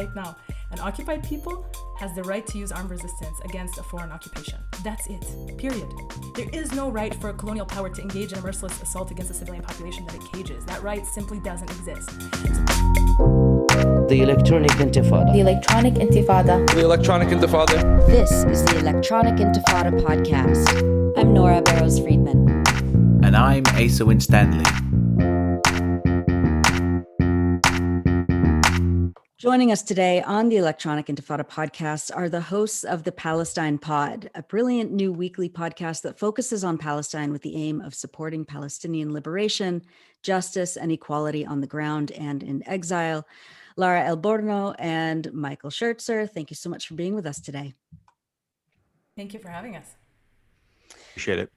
right now. An occupied people has the right to use armed resistance against a foreign occupation. That's it, period. There is no right for a colonial power to engage in a merciless assault against a civilian population that it cages. That right simply doesn't exist. The Electronic Intifada. The Electronic Intifada. The Electronic Intifada. This is the Electronic Intifada Podcast. I'm Nora Friedman. And I'm Asa Winstanley. Joining us today on the Electronic Intifada Podcast are the hosts of the Palestine Pod, a brilliant new weekly podcast that focuses on Palestine with the aim of supporting Palestinian liberation, justice, and equality on the ground and in exile. Lara Elborno and Michael Schirtzer, thank you so much for being with us today. Thank you for having us. Appreciate it.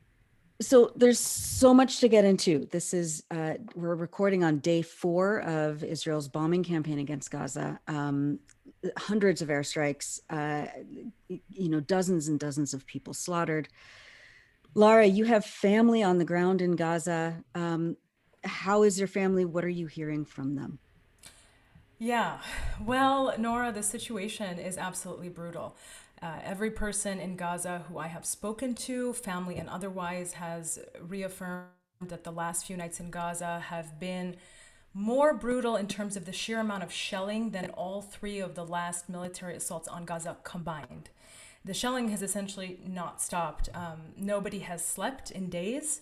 So there's so much to get into. This is, we're recording on day 4 of Israel's bombing campaign against Gaza. Hundreds of airstrikes, dozens and dozens of people slaughtered. Lara, you have family on the ground in Gaza. How is your family? What are you hearing from them? Yeah, well, Nora, the situation is absolutely brutal. Every person in Gaza who I have spoken to, family and otherwise, has reaffirmed that the last few nights in Gaza have been more brutal in terms of the sheer amount of shelling than all 3 of the last military assaults on Gaza combined. The shelling has essentially not stopped. Nobody has slept in days,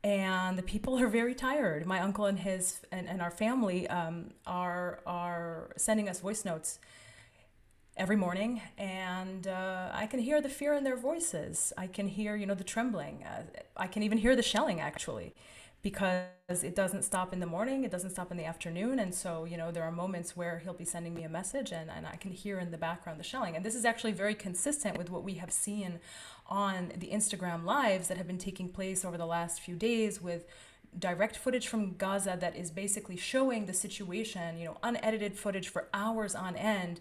and the people are very tired. My uncle and his and our family are sending us voice notes every morning, and I can hear the fear in their voices. I can hear, the trembling. I can even hear the shelling, actually, because it doesn't stop in the morning, it doesn't stop in the afternoon, and so, there are moments where he'll be sending me a message, and I can hear in the background the shelling. And this is actually very consistent with what we have seen on the Instagram lives that have been taking place over the last few days, with direct footage from Gaza that is basically showing the situation, unedited footage for hours on end.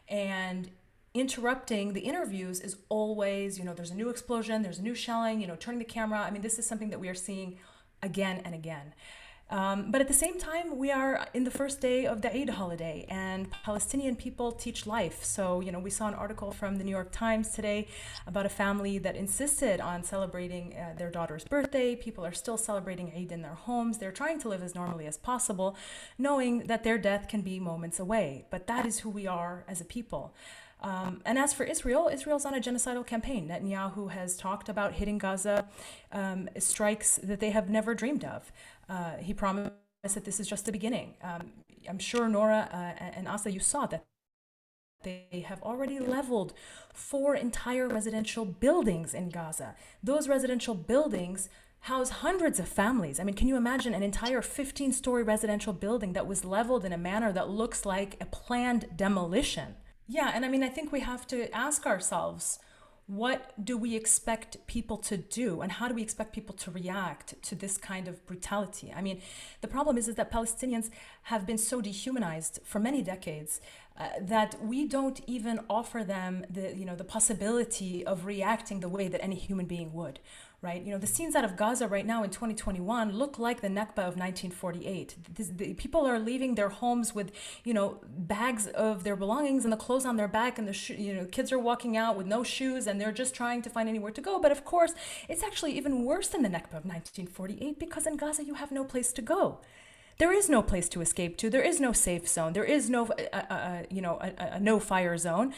And interrupting the interviews is always, there's a new explosion, there's a new shelling, turning the camera. I mean, this is something that we are seeing again and again. But at the same time, we are in the first day of the Eid holiday, and Palestinian people teach life. So, we saw an article from the New York Times today about a family that insisted on celebrating their daughter's birthday. People are still celebrating Eid in their homes. They're trying to live as normally as possible, knowing that their death can be moments away. But that is who we are as a people. And as for Israel, Israel's on a genocidal campaign. Netanyahu has talked about hitting Gaza strikes that they have never dreamed of. He promised that this is just the beginning. I'm sure Nora and Asa, you saw that they have already leveled 4 entire residential buildings in Gaza. Those residential buildings house hundreds of families. I mean, can you imagine an entire 15-story residential building that was leveled in a manner that looks like a planned demolition? Yeah, and I think we have to ask ourselves, what do we expect people to do, and how do we expect people to react to this kind of brutality? I mean, the problem is that Palestinians have been so dehumanized for many decades that we don't even offer them the possibility of reacting the way that any human being would. Right? The scenes out of Gaza right now in 2021 look like the Nakba of 1948. The people are leaving their homes with, bags of their belongings and the clothes on their back, and the kids are walking out with no shoes, and they're just trying to find anywhere to go. But of course, it's actually even worse than the Nakba of 1948, because in Gaza you have no place to go. There is no place to escape to. There is no safe zone. There is no, a no-fire zone.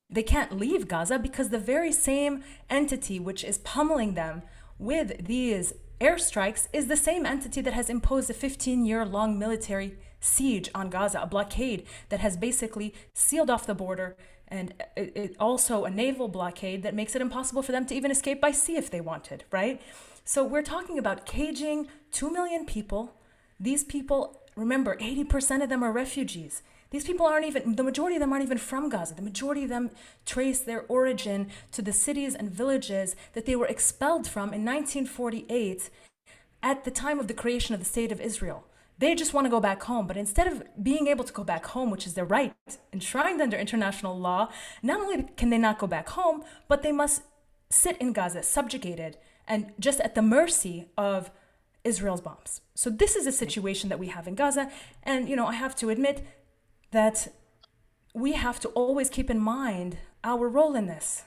They can't leave Gaza because the very same entity which is pummeling them with these airstrikes is the same entity that has imposed a 15-year-long military siege on Gaza, a blockade that has basically sealed off the border, and it also a naval blockade that makes it impossible for them to even escape by sea if they wanted, right? So we're talking about caging 2 million people. These people, remember, 80% of them are refugees. These people the majority of them aren't even from Gaza. The majority of them trace their origin to the cities and villages that they were expelled from in 1948 at the time of the creation of the State of Israel. They just want to go back home, but instead of being able to go back home, which is their right, enshrined under international law, not only can they not go back home, but they must sit in Gaza, subjugated, and just at the mercy of Israel's bombs. So this is a situation that we have in Gaza, and I have to admit that we have to always keep in mind our role in this.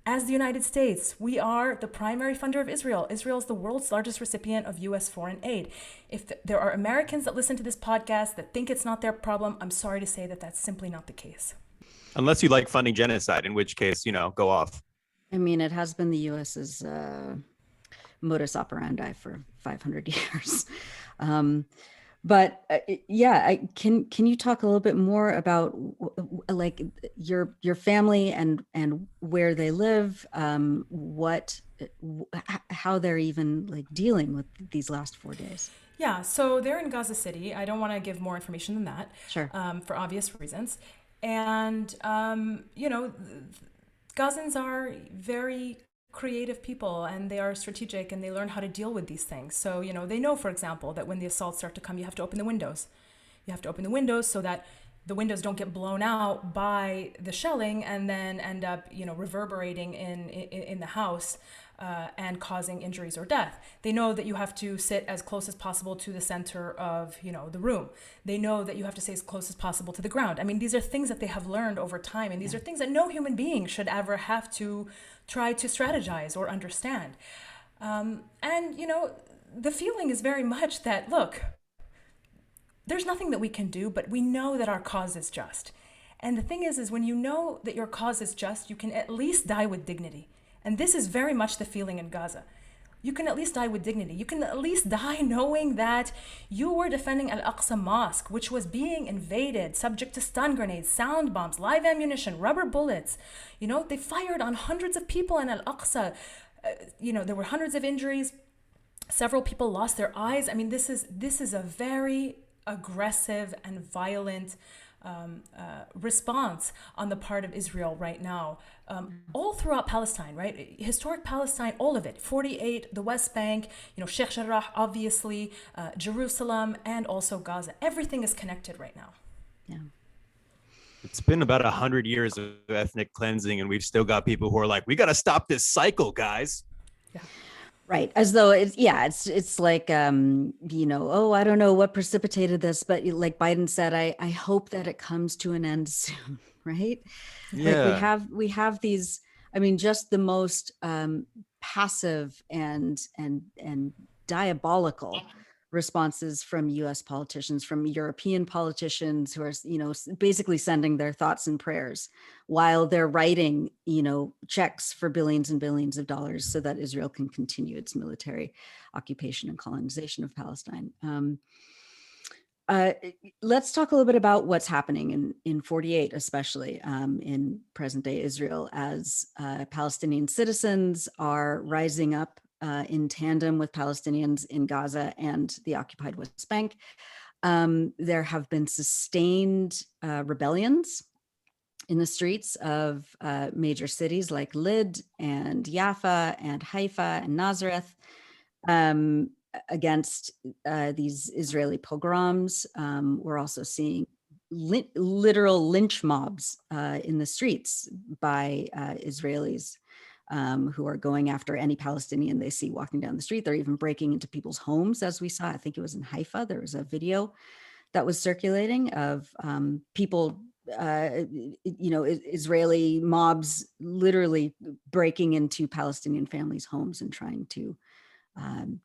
As the United States, we are the primary funder of Israel. Israel is the world's largest recipient of U.S. foreign aid. If there are Americans that listen to this podcast that think it's not their problem, I'm sorry to say that that's simply not the case. Unless you like funding genocide, in which case, go off. I mean, it has been the U.S.'s modus operandi for 500 years. But can you talk a little bit more about like your family and where they live, how they're even like dealing with these last 4 days? Yeah, so they're in Gaza City. I don't want to give more information than that, Sure, for obvious reasons. And Gazans are very creative people, and they are strategic, and they learn how to deal with these things. So, they know, for example, that when the assaults start to come, you have to open the windows. You have to open the windows so that the windows don't get blown out by the shelling and then end up, reverberating in the house and causing injuries or death. They know that you have to sit as close as possible to the center of, the room. They know that you have to stay as close as possible to the ground. I mean, these are things that they have learned over time, and these are things that no human being should ever have to try to strategize or understand. The feeling is very much that, look, there's nothing that we can do, but we know that our cause is just. And the thing is when you know that your cause is just, you can at least die with dignity. And this is very much the feeling in Gaza. You can at least die with dignity. You can at least die knowing that you were defending Al-Aqsa Mosque, which was being invaded, subject to stun grenades, sound bombs, live ammunition, rubber bullets. They fired on hundreds of people in Al-Aqsa. There were hundreds of injuries. Several people lost their eyes. I mean, this is a very aggressive and violent response on the part of Israel right now, all throughout Palestine, right? Historic Palestine, all of it, 48, the West Bank, Sheikh Jarrah, obviously, Jerusalem, and also Gaza. Everything is connected right now. Yeah. It's been about 100 years of ethnic cleansing, and we've still got people who are like, we got to stop this cycle, guys. Yeah. Right. As though it's like, I don't know what precipitated this, but like Biden said, I hope that it comes to an end soon. Right. Yeah. Like we have these, I mean, just the most passive and diabolical responses from US politicians, from European politicians who are, basically sending their thoughts and prayers while they're writing, checks for billions and billions of dollars so that Israel can continue its military occupation and colonization of Palestine. Let's talk a little bit about what's happening in 48, especially in present day Israel, as Palestinian citizens are rising up in tandem with Palestinians in Gaza and the occupied West Bank. There have been sustained rebellions in the streets of major cities like Lid and Jaffa and Haifa and Nazareth against these Israeli pogroms. We're also seeing literal lynch mobs in the streets by Israelis who are going after any Palestinian they see walking down the street. They're even breaking into people's homes, as we saw. I think it was in Haifa. There was a video that was circulating of people, Israeli mobs literally breaking into Palestinian families' homes and trying to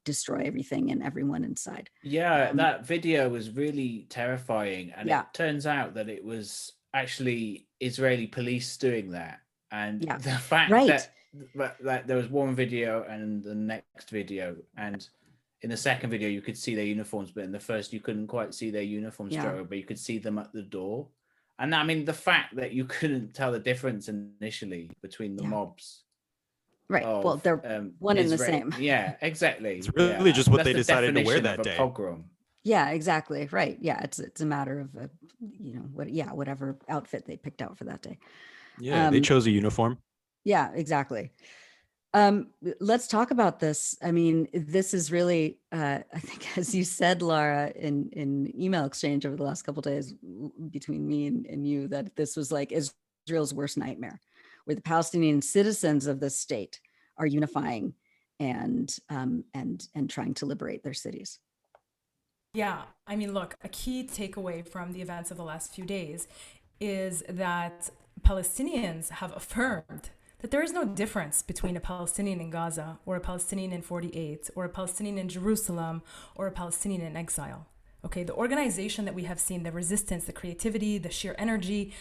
destroy everything and everyone inside. Yeah, that video was really terrifying. And Yeah. it turns out that it was actually Israeli police doing that. And Yeah. the fact Right. that there was one video and the next video, and in the second video you could see their uniforms, but in the first you couldn't quite see their uniforms straight away, but you could see them at the door. And I mean, the fact that you couldn't tell the difference initially between the mobs. Right. Well, they're one and the same. Yeah, exactly. It's really just what That's they the decided to wear definition that of a day. pogrom. Yeah, exactly. Right. Yeah, it's a matter of whatever outfit they picked out for that day. Yeah, they chose a uniform. Yeah, exactly. Let's talk about this. I mean, this is really, I think, as you said, Lara, in email exchange over the last couple of days between me and you, that this was like Israel's worst nightmare, where the Palestinian citizens of this state are unifying and trying to liberate their cities. Yeah, I mean, look, a key takeaway from the events of the last few days is that Palestinians have affirmed that there is no difference between a Palestinian in Gaza or a Palestinian in 48 or a Palestinian in Jerusalem or a Palestinian in exile. Okay, the organization that we have seen, the resistance, the creativity, the sheer energy,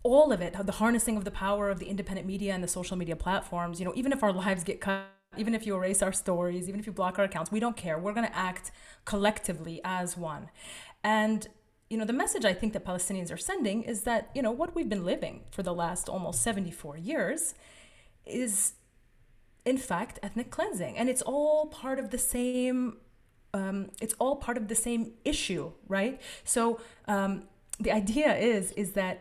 all of it, the harnessing of the power of the independent media and the social media platforms, even if our lives get cut, even if you erase our stories, even if you block our accounts, we don't care. We're going to act collectively as one. And the message I think that Palestinians are sending is that, what we've been living for the last almost 74 years is, in fact, ethnic cleansing. And it's all part of the same issue, right? So the idea is that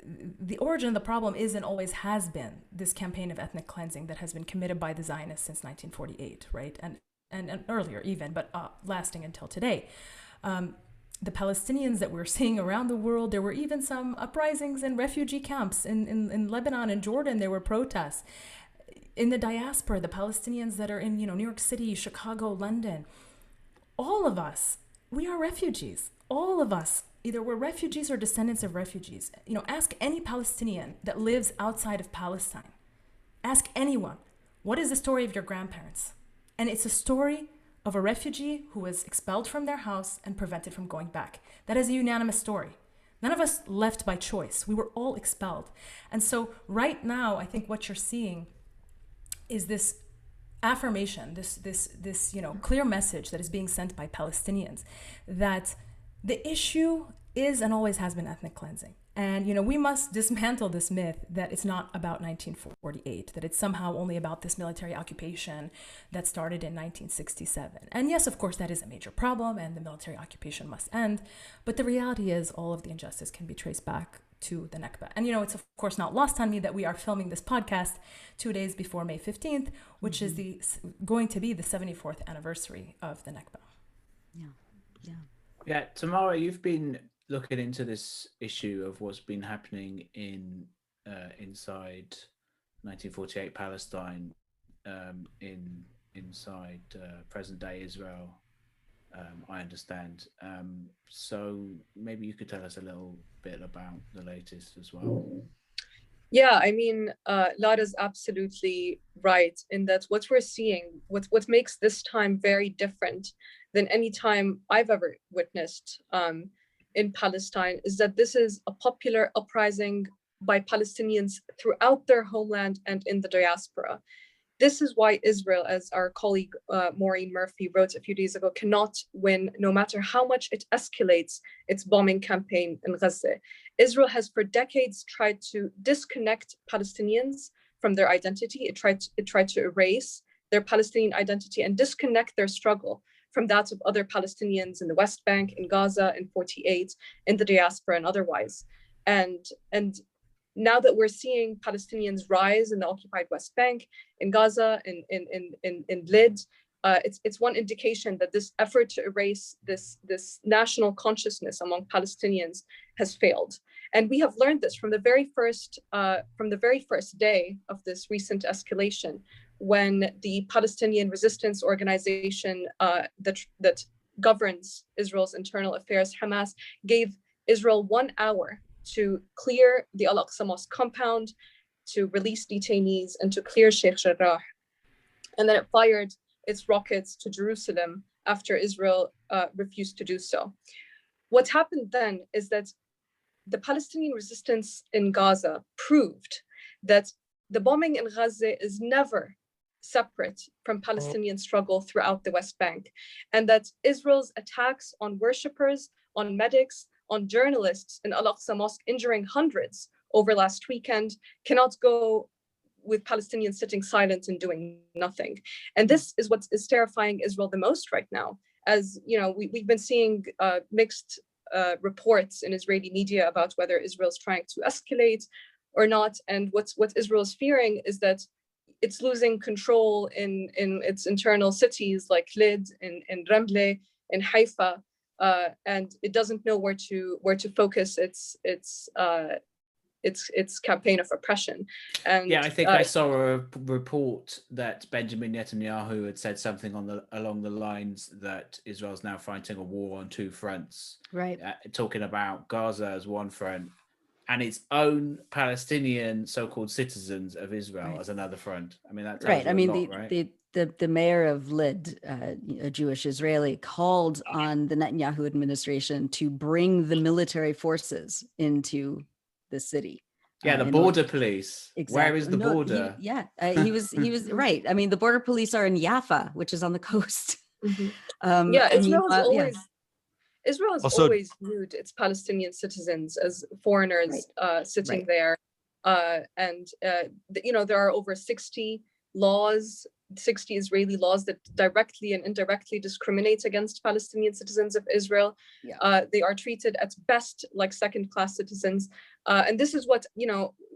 the origin of the problem is and always has been this campaign of ethnic cleansing that has been committed by the Zionists since 1948, right? And earlier even, but lasting until today. The Palestinians that we're seeing around the world, there were even some uprisings in refugee camps in Lebanon and Jordan. There were protests. In the diaspora, the Palestinians that are in New York City, Chicago, London, all of us, we are refugees. All of us, either we're refugees or descendants of refugees. Ask any Palestinian that lives outside of Palestine. Ask anyone, what is the story of your grandparents? And it's a story of a refugee who was expelled from their house and prevented from going back. That is a unanimous story. None of us left by choice. We were all expelled. And so right now, I think what you're seeing is this affirmation, this clear message that is being sent by Palestinians that the issue is and always has been ethnic cleansing. And, we must dismantle this myth that it's not about 1948, that it's somehow only about this military occupation that started in 1967. And yes, of course, that is a major problem and the military occupation must end. But the reality is all of the injustice can be traced back to the Nakba. And, it's of course not lost on me that we are filming this podcast 2 days before May 15th, which is going to be the 74th anniversary of the Nakba. Yeah, Tamara, you've been looking into this issue of what's been happening inside 1948 Palestine, inside present day Israel. I understand. So maybe you could tell us a little bit about the latest as well. Yeah, I mean, Lara's absolutely right in that what we're seeing, what makes this time very different than any time I've ever witnessed in Palestine is that this is a popular uprising by Palestinians throughout their homeland and in the diaspora. This is why Israel, as our colleague Maureen Murphy wrote a few days ago, cannot win no matter how much it escalates its bombing campaign in Gaza. Israel has for decades tried to disconnect Palestinians from their identity. It tried to erase their Palestinian identity and disconnect their struggle from that of other Palestinians in the West Bank, in Gaza, in 48, in the diaspora and otherwise. And now that we're seeing Palestinians rise in the occupied West Bank, in Gaza, in Lid, it's one indication that this effort to erase this national consciousness among Palestinians has failed. And we have learned this from the very first day of this recent escalation, when the Palestinian resistance organization that governs Israel's internal affairs, Hamas, gave Israel 1 hour to clear the Al-Aqsa Mosque compound, to release detainees, and to clear Sheikh Jarrah. And then it fired its rockets to Jerusalem after Israel refused to do so. What happened then is that the Palestinian resistance in Gaza proved that the bombing in Gaza is never separate from Palestinian struggle throughout the West Bank, and that Israel's attacks on worshippers, on medics, on journalists in Al-Aqsa Mosque, injuring hundreds over last weekend, cannot go with Palestinians sitting silent and doing nothing. And this is what is terrifying Israel the most right now. As you know, we've been seeing mixed reports in Israeli media about whether Israel's trying to escalate or not. And what Israel is fearing is that it's losing control in its internal cities like Lid, in Ramle, in Haifa, and it doesn't know where to focus its campaign of oppression. And yeah, I think I saw a report that Benjamin Netanyahu had said something along the lines that Israel's now fighting a war on two fronts. Right. Talking about Gaza as one front and its own Palestinian so-called citizens of Israel as another front. I mean, that tells you a lot, right? The mayor of Lid, a Jewish Israeli, called on the Netanyahu administration to bring the military forces into the city. Yeah, the border police. Exactly. Where is the border? He was right. I mean, the border police are in Jaffa, which is on the coast. Mm-hmm. Israel has always viewed its Palestinian citizens as foreigners sitting there. There are over 60 Israeli laws that directly and indirectly discriminate against Palestinian citizens of Israel. They are treated at best like second-class citizens. And this is what,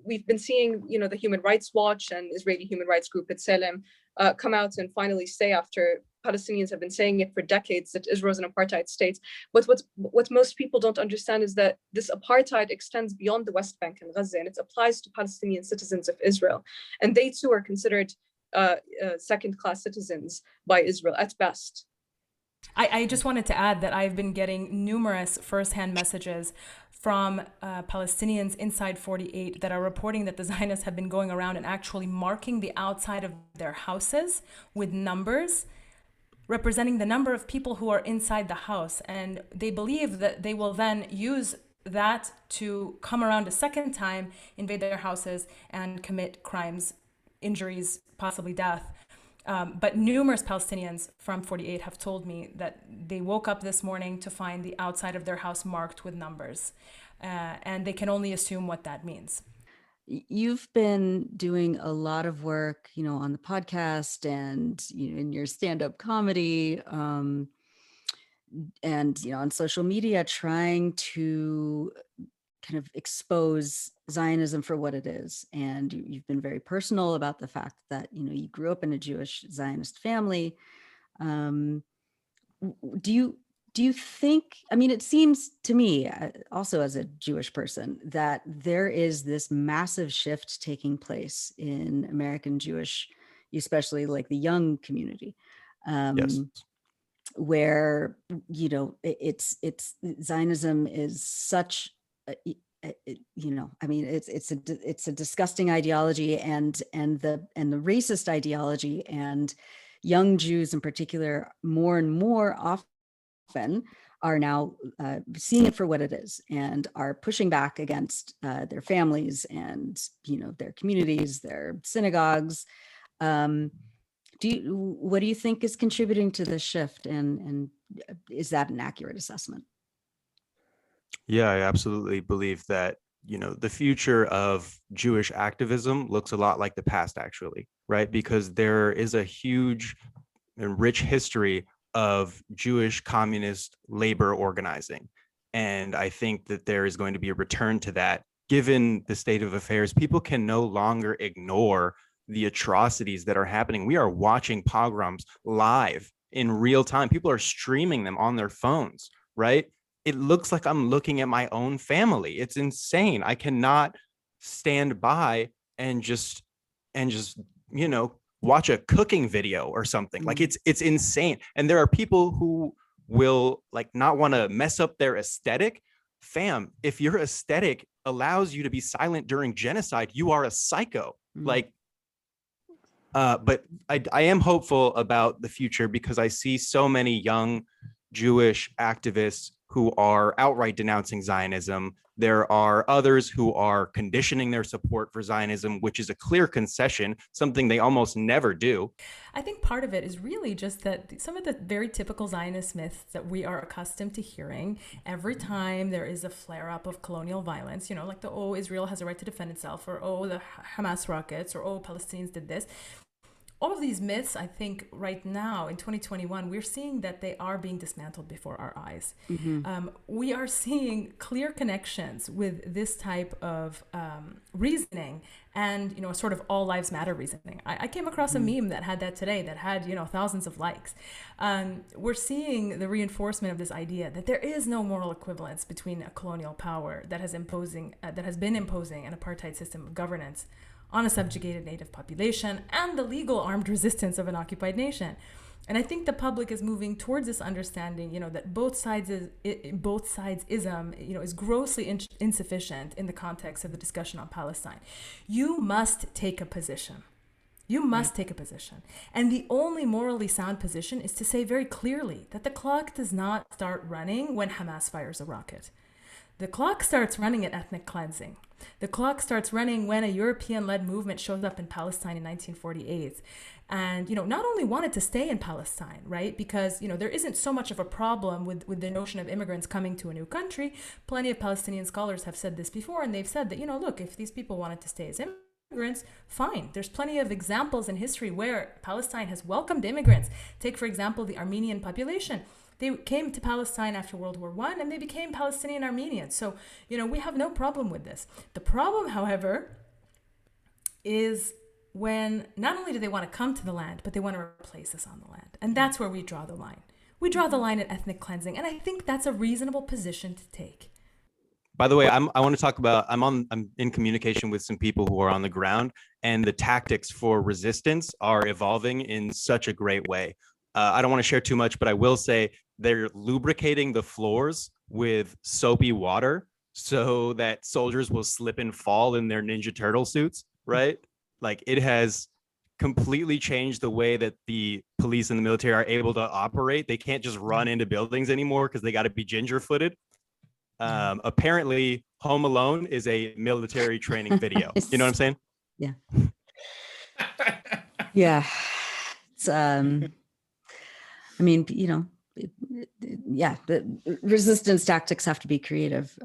we've been seeing, the Human Rights Watch and Israeli human rights group B'Tselem come out and finally say, after Palestinians have been saying it for decades, that Israel is an apartheid state. But what most people don't understand is that this apartheid extends beyond the West Bank and Gaza, and it applies to Palestinian citizens of Israel. And they too are considered second-class citizens by Israel at best. I just wanted to add that I've been getting numerous firsthand messages from Palestinians inside 48 that are reporting that the Zionists have been going around and actually marking the outside of their houses with numbers representing the number of people who are inside the house. And they believe that they will then use that to come around a second time, invade their houses, and commit crimes, injuries, possibly death. But numerous Palestinians from 48 have told me that they woke up this morning to find the outside of their house marked with numbers. And they can only assume what that means. You've been doing a lot of work, on the podcast and in your stand-up comedy, and on social media, trying to kind of expose Zionism for what it is. And you've been very personal about the fact that, you grew up in a Jewish Zionist family. Do you think, it seems to me, also as a Jewish person, that there is this massive shift taking place in American Jewish, especially like the young community, Yes. where, it's Zionism is such, it's a disgusting ideology and the racist ideology, and young Jews in particular, more and more often are now seeing it for what it is and are pushing back against their families and their communities, their synagogues. What do you think is contributing to this shift, and is that an accurate assessment? Yeah, I absolutely believe that the future of Jewish activism looks a lot like the past, actually, right? Because there is a huge and rich history of Jewish communist labor organizing. And I think that there is going to be a return to that. Given the state of affairs, people can no longer ignore the atrocities that are happening. We are watching pogroms live in real time. People are streaming them on their phones, right? It looks like I'm looking at my own family. It's insane. I cannot stand by and just watch a cooking video or something. Like it's insane. And there are people who will not want to mess up their aesthetic. Fam, if your aesthetic allows you to be silent during genocide, you are a psycho. But I am hopeful about the future because I see so many young Jewish activists who are outright denouncing Zionism. There are others who are conditioning their support for Zionism, which is a clear concession, something they almost never do. I think part of it is really just that some of the very typical Zionist myths that we are accustomed to hearing every time there is a flare-up of colonial violence, like Israel has a right to defend itself, or the Hamas rockets, or Palestinians did this. All of these myths, I think right now in 2021, we're seeing that they are being dismantled before our eyes. Mm-hmm. We are seeing clear connections with this type of reasoning and, sort of all lives matter reasoning. I came across a meme that had that today that had, thousands of likes. We're seeing the reinforcement of this idea that there is no moral equivalence between a colonial power that has been imposing an apartheid system of governance on a subjugated native population and the legal armed resistance of an occupied nation. And I think the public is moving towards this understanding, that both sidesism, is grossly insufficient in the context of the discussion on Palestine. You must take a position. You must take a position. And the only morally sound position is to say very clearly that the clock does not start running when Hamas fires a rocket. The clock starts running at ethnic cleansing. The clock starts running when a European-led movement shows up in Palestine in 1948 and, not only wanted to stay in Palestine, right? Because, there isn't so much of a problem with the notion of immigrants coming to a new country. Plenty of Palestinian scholars have said this before, and they've said that, look, if these people wanted to stay as immigrants, fine. There's plenty of examples in history where Palestine has welcomed immigrants. Take, for example, the Armenian population. They came to Palestine after World War I and they became Palestinian Armenians. So, we have no problem with this. The problem, however, is when not only do they want to come to the land, but they want to replace us on the land. And that's where we draw the line. We draw the line at ethnic cleansing. And I think that's a reasonable position to take. By the way, I want to talk about, I'm in communication with some people who are on the ground, and the tactics for resistance are evolving in such a great way. I don't want to share too much, but I will say they're lubricating the floors with soapy water so that soldiers will slip and fall in their Ninja Turtle suits, right? Like, it has completely changed the way that the police and the military are able to operate. They can't just run into buildings anymore because they got to be ginger-footed. Apparently, Home Alone is a military training video. You know what I'm saying? Yeah. Yeah. It's, the resistance tactics have to be creative.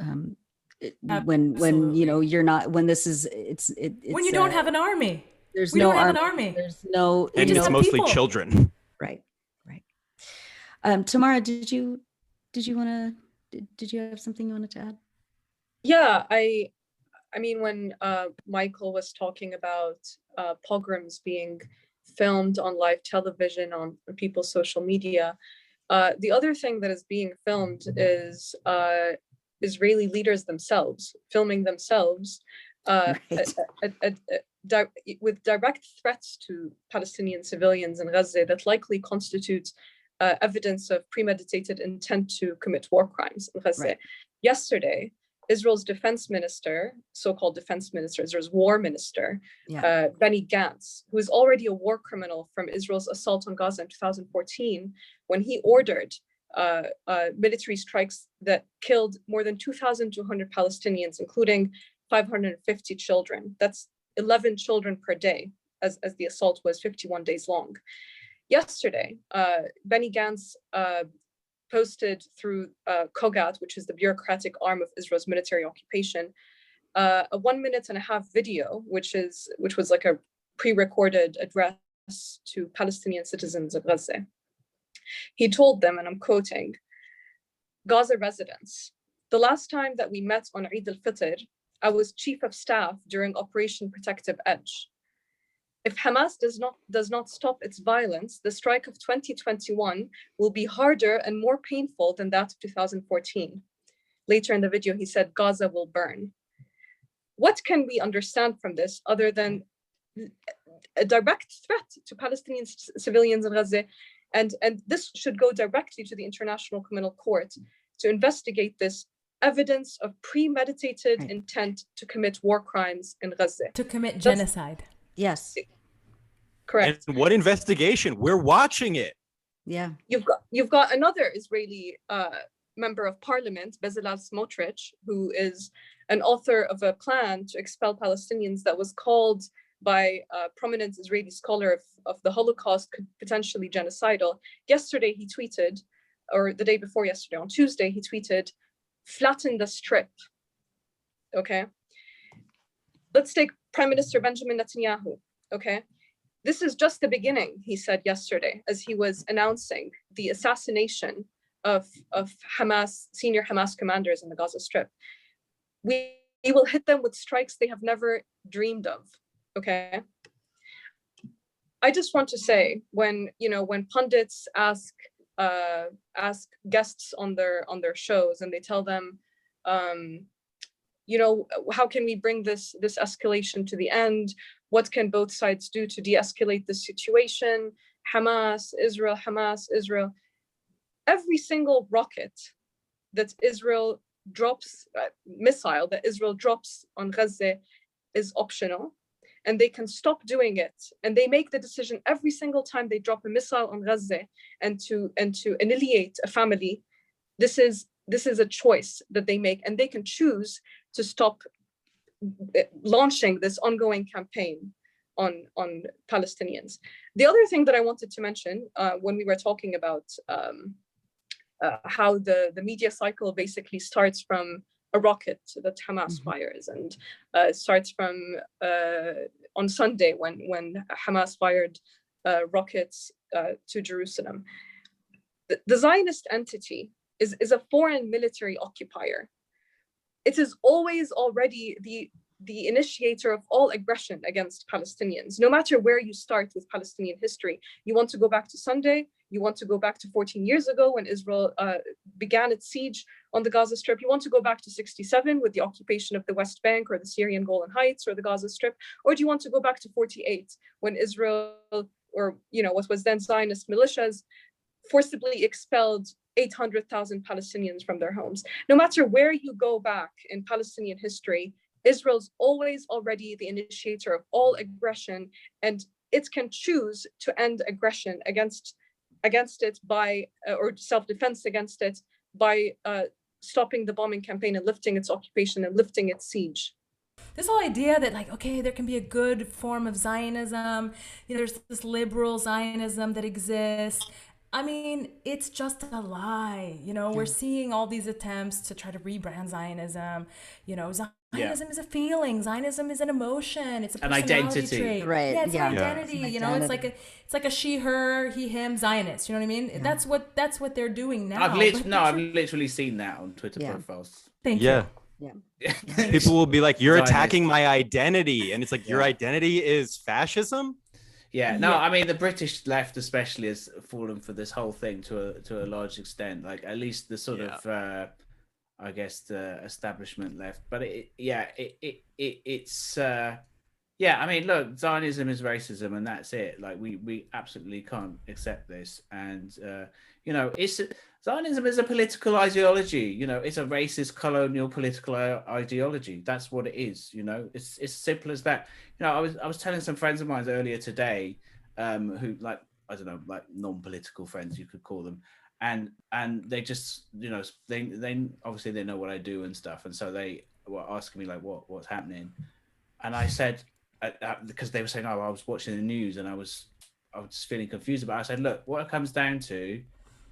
When you're not, when this is, it's when you don't have an army. There's we no don't have army. An army. There's no, and it's mostly people. Children. Right. Tamara, did you have something you wanted to add? Yeah, I mean, when Michael was talking about pogroms being filmed on live television on people's social media, the other thing that is being filmed is Israeli leaders themselves filming themselves with direct threats to Palestinian civilians in Gaza that likely constitutes evidence of premeditated intent to commit war crimes in Gaza. Right. Yesterday, Israel's defense minister, so-called defense minister, Israel's war minister, Benny Gantz, who is already a war criminal from Israel's assault on Gaza in 2014, when he ordered military strikes that killed more than 2,200 Palestinians, including 550 children. That's 11 children per day, as the assault was 51 days long. Yesterday, Benny Gantz posted through Kogat, which is the bureaucratic arm of Israel's military occupation, a 1.5-minute video, which was like a pre-recorded address to Palestinian citizens of Gaza. He told them, and I'm quoting, "Gaza residents, the last time that we met on Eid al-Fitr, I was chief of staff during Operation Protective Edge. If Hamas does not stop its violence, the strike of 2021 will be harder and more painful than that of 2014. Later in the video, he said, Gaza will burn. What can we understand from this other than a direct threat to Palestinian civilians in Gaza? And this should go directly to the International Criminal Court to investigate this evidence of premeditated intent to commit war crimes in Gaza. To commit genocide. Yes. Correct. And what investigation? We're watching it. Yeah. You've got another Israeli member of parliament, Bezalel Smotrich, who is an author of a plan to expel Palestinians that was called by a prominent Israeli scholar of the Holocaust potentially genocidal. Yesterday he tweeted, or the day before yesterday, on Tuesday, he tweeted, "Flatten the strip." Okay. Let's take Prime Minister Benjamin Netanyahu. Okay. This is just the beginning, he said yesterday, as he was announcing the assassination of Hamas, senior Hamas commanders in the Gaza Strip. We will hit them with strikes they have never dreamed of. Okay. I just want to say, when pundits ask guests on their shows and they tell them, how can we bring this escalation to the end? What can both sides do to de-escalate the situation? Hamas, Israel. Every single rocket that Israel drops, missile that Israel drops on Gaza is optional, and they can stop doing it. And they make the decision every single time they drop a missile on Gaza and to annihilate a family. This is a choice that they make, and they can choose to stop launching this ongoing campaign on Palestinians. The other thing that I wanted to mention when we were talking about how the media cycle basically starts from a rocket that Hamas fires, and starts from on Sunday when Hamas fired rockets to Jerusalem. The Zionist entity is a foreign military occupier. It is always already the initiator of all aggression against Palestinians, no matter where you start with Palestinian history. You want to go back to Sunday, you want to go back to 14 years ago when Israel began its siege on the Gaza Strip, you want to go back to 67 with the occupation of the West Bank or the Syrian Golan Heights or the Gaza Strip, or do you want to go back to 48 when Israel, or what was then Zionist militias, forcibly expelled 800,000 Palestinians from their homes? No matter where you go back in Palestinian history, Israel's always already the initiator of all aggression, and it can choose to end aggression against it by, or self-defense against it by stopping the bombing campaign and lifting its occupation and lifting its siege. This whole idea that there can be a good form of Zionism, there's this liberal Zionism that exists. I mean, it's just a lie. We're seeing all these attempts to try to rebrand Zionism. Zionism is a feeling. Zionism is an emotion. It's a personality identity trait. Right. Yeah, it's an identity. It's like a she, her, he, him Zionist. You know what I mean? Yeah. That's what they're doing now. I've literally seen that on Twitter profiles. Thank you. Yeah. People will be like, "You're attacking my identity," and it's like, your identity is fascism. Yeah, no, I mean the British left especially has fallen for this whole thing to a large extent. Like at least the sort of I guess the establishment left, but it's I mean, look, Zionism is racism, and that's it. Like we absolutely can't accept this, and Zionism is a political ideology. It's a racist, colonial political ideology. That's what it is. It's simple as that. I was telling some friends of mine earlier today, who I don't know, non-political friends you could call them, and they just they obviously they know what I do and stuff, and so they were asking me what's happening, and I said because they were saying, I was watching the news and I was feeling confused about it. I said, look, what it comes down to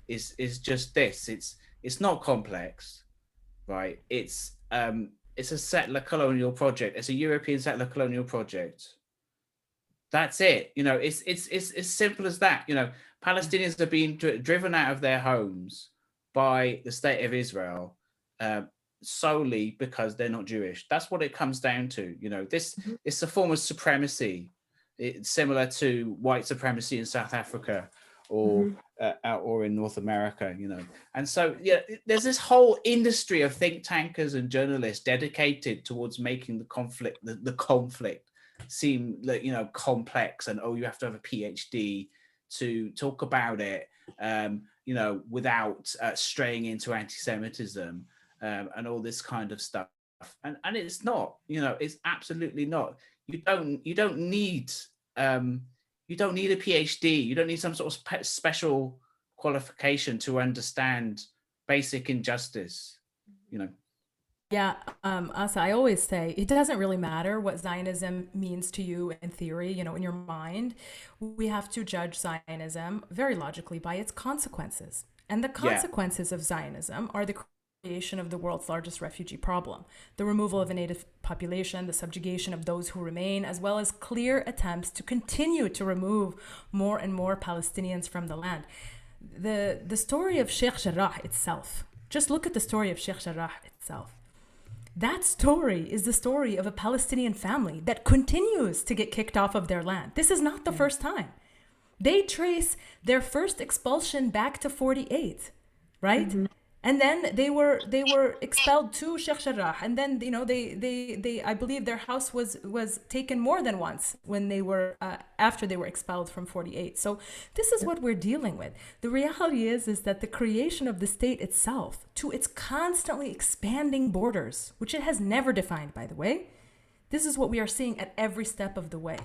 is just this. It's not complex, right? It's a settler colonial project. It's a European settler colonial project. That's it. It's as simple as that. Palestinians are being driven out of their homes by the state of Israel solely because they're not Jewish. That's what it comes down to. It's a form of supremacy. It's similar to white supremacy in South Africa or in North America, And so, there's this whole industry of think tankers and journalists dedicated towards making the conflict, the conflict seem like, complex, and, you have to have a PhD to talk about it, without straying into anti-Semitism and all this kind of stuff. And it's not, it's absolutely not. You don't need a PhD. You don't need some sort of special qualification to understand basic injustice, Yeah, Asa, I always say it doesn't really matter what Zionism means to you in theory, in your mind. We have to judge Zionism very logically by its consequences. And the consequences of Zionism are the creation of the world's largest refugee problem, the removal of a native population, the subjugation of those who remain, as well as clear attempts to continue to remove more and more Palestinians from the land. The story of Sheikh Jarrah itself, just look at the story of Sheikh Jarrah itself. That story is the story of a Palestinian family that continues to get kicked off of their land. This is not the first time. They trace their first expulsion back to 48, right? And then they were expelled to Sheikh Jarrah, and then they I believe their house was taken more than once when they were after they were expelled from 48. So this is what we're dealing with. The reality is that the creation of the state itself, to its constantly expanding borders, which it has never defined, by the way, this is what we are seeing at every step of the way.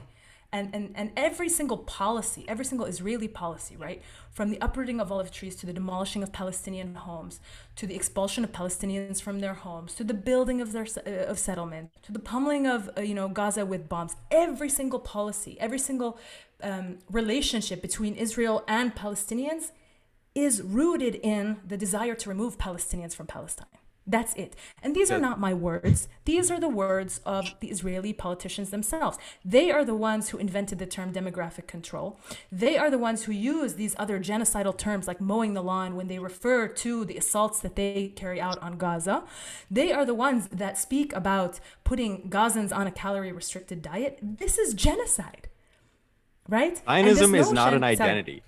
And every single policy, every single Israeli policy, right? From the uprooting of olive trees to the demolishing of Palestinian homes, to the expulsion of Palestinians from their homes, to the building of of settlement, to the pummeling of Gaza with bombs. Every single policy, every single relationship between Israel and Palestinians is rooted in the desire to remove Palestinians from Palestine. That's it. And these are not my words. These are the words of the Israeli politicians themselves. They are the ones who invented the term demographic control. They are the ones who use these other genocidal terms like mowing the lawn when they refer to the assaults that they carry out on Gaza. They are the ones that speak about putting Gazans on a calorie-restricted diet. This is genocide, right? Zionism is not an identity.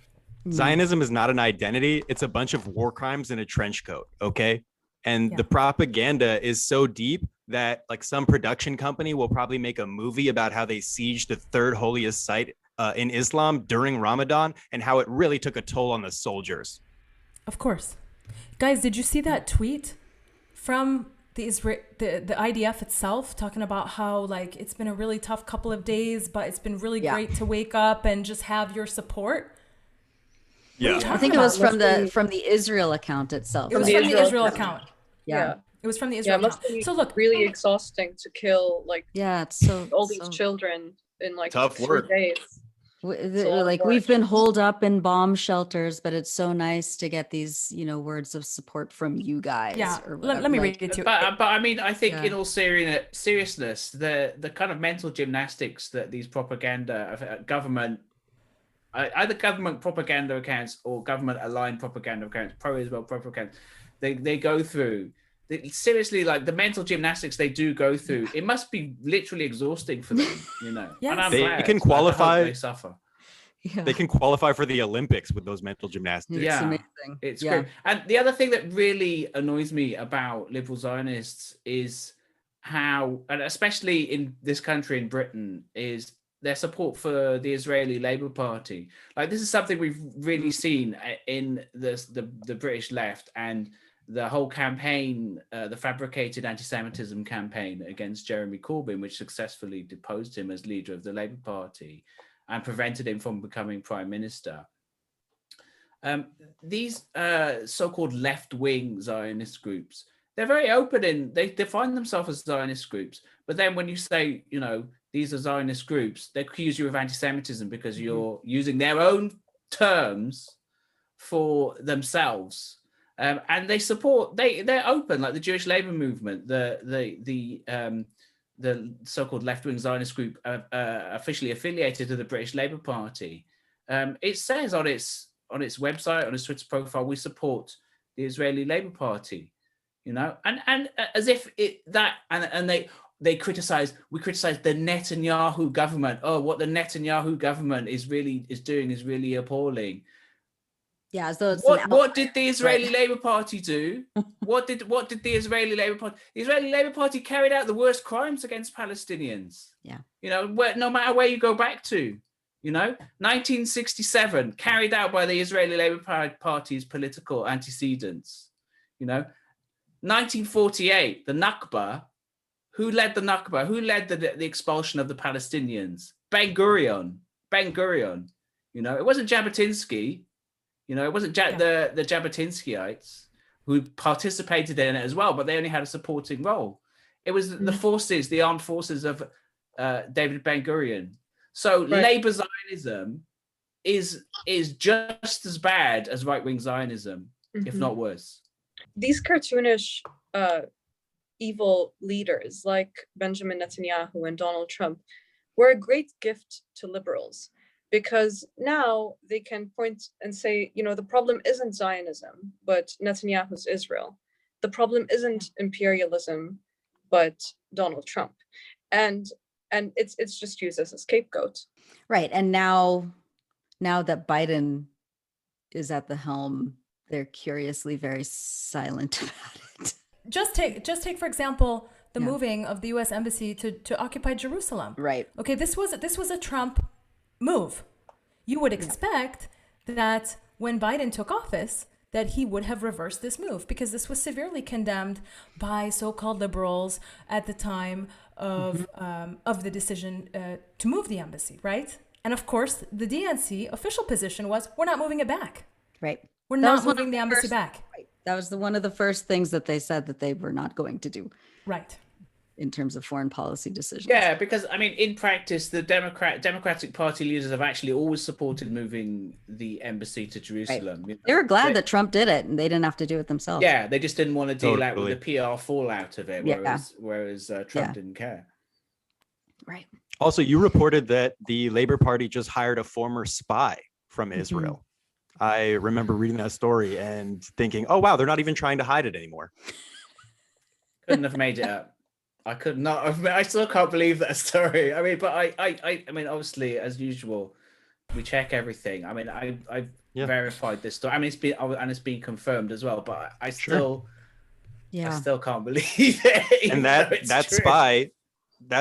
Zionism is not an identity. It's a bunch of war crimes in a trench coat, okay? And the propaganda is so deep that like some production company will probably make a movie about how they sieged the third holiest site in Islam during Ramadan and how it really took a toll on the soldiers. Of course. Guys, did you see that tweet from the IDF itself talking about how like it's been a really tough couple of days, but it's been really great to wake up and just have your support? Yeah. I think it was from the Israel account itself. It was from the Israel account. Yeah. It was from the Israel account. So look, really exhausting to kill like it's so all these children in like tough 4 work. days. We've been holed up in bomb shelters, but it's so nice to get these, words of support from you guys. Yeah, let me read it to you. But I mean, I think in all seriousness, the kind of mental gymnastics that these propaganda government, either government propaganda accounts or government aligned propaganda accounts, pro-Israel propaganda, they go through. Seriously, like the mental gymnastics they do go through, it must be literally exhausting for them, Yes. And They can qualify. They suffer. Yeah. They can qualify for the Olympics with those mental gymnastics. It's amazing. It's great. And the other thing that really annoys me about liberal Zionists is how, and especially in this country, in Britain, is their support for the Israeli Labour Party. Like this is something we've really seen in the British left and the whole campaign, the fabricated anti-Semitism campaign against Jeremy Corbyn, which successfully deposed him as leader of the Labour Party and prevented him from becoming prime minister. These so-called left-wing Zionist groups, they're very open they define themselves as Zionist groups. But then when you say, these are Zionist groups, they accuse you of anti-Semitism because you're using their own terms for themselves. And they support, they're open, like the Jewish labor movement, the so-called left-wing Zionist group officially affiliated to the British Labour Party. It says on its website, on its Twitter profile, we support the Israeli Labour Party, and as if we criticize the Netanyahu government. Oh, what the Netanyahu government is doing is really appalling. Yeah, so what did the Israeli Labour Party do? What did the Israeli Labour Party? The Israeli Labour Party carried out the worst crimes against Palestinians. Yeah. No matter where you go back to, 1967 carried out by the Israeli Labour Party's political antecedents. 1948, the Nakba. Who led the Nakba? Who led the expulsion of the Palestinians? Ben Gurion. It wasn't Jabotinsky. It wasn't the Jabotinskyites who participated in it as well, but they only had a supporting role. It was the armed forces of David Ben Gurion. So Labour Zionism is just as bad as right-wing Zionism, if not worse. These cartoonish evil leaders like Benjamin Netanyahu and Donald Trump were a great gift to liberals. Because now they can point and say, the problem isn't Zionism, but Netanyahu's Israel. The problem isn't imperialism, but Donald Trump. And it's just used as a scapegoat. Right. And now that Biden is at the helm, they're curiously very silent about it. Just take for example the moving of the U.S. embassy to occupy Jerusalem. Right. Okay, this was a Trump move. You would expect that when Biden took office, that he would have reversed this move, because this was severely condemned by so-called liberals at the time of the decision to move the embassy, right? And of course, the DNC official position was, we're not moving it back. Right. We're not moving the embassy back. Right. That was one of the first things that they said that they were not going to do. Right. In terms of foreign policy decisions. Yeah, because I mean, in practice, the Democratic Party leaders have actually always supported moving the embassy to Jerusalem. Right. They were glad that Trump did it, and they didn't have to do it themselves. Yeah, they just didn't want to deal out with the PR fallout of it, whereas Trump didn't care. Right. Also, you reported that the Labor Party just hired a former spy from Israel. I remember reading that story and thinking, oh, wow, they're not even trying to hide it anymore. Couldn't have made it up. I could not have. I still can't believe that story. I mean, but I mean, obviously, as usual, we check everything. I mean, I've verified this story. I mean, it's been confirmed as well. But I still can't believe it. And that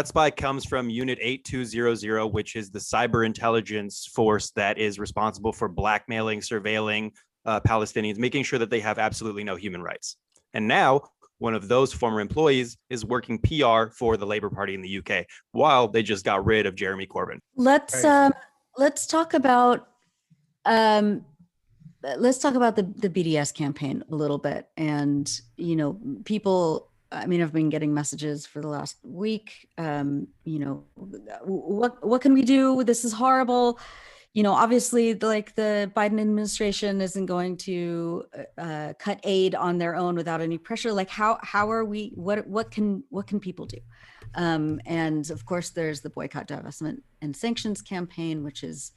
spy comes from Unit 8200, which is the cyber intelligence force that is responsible for blackmailing, surveilling Palestinians, making sure that they have absolutely no human rights. And now, one of those former employees is working PR for the Labour Party in the UK, while they just got rid of Jeremy Corbyn. Let's talk about the BDS campaign a little bit. And people, I mean, I've been getting messages for the last week. What can we do? This is horrible. Obviously, like, the Biden administration isn't going to cut aid on their own without any pressure. Like, how are we? What can people do? And of course, there's the boycott, divestment, and sanctions campaign, which is,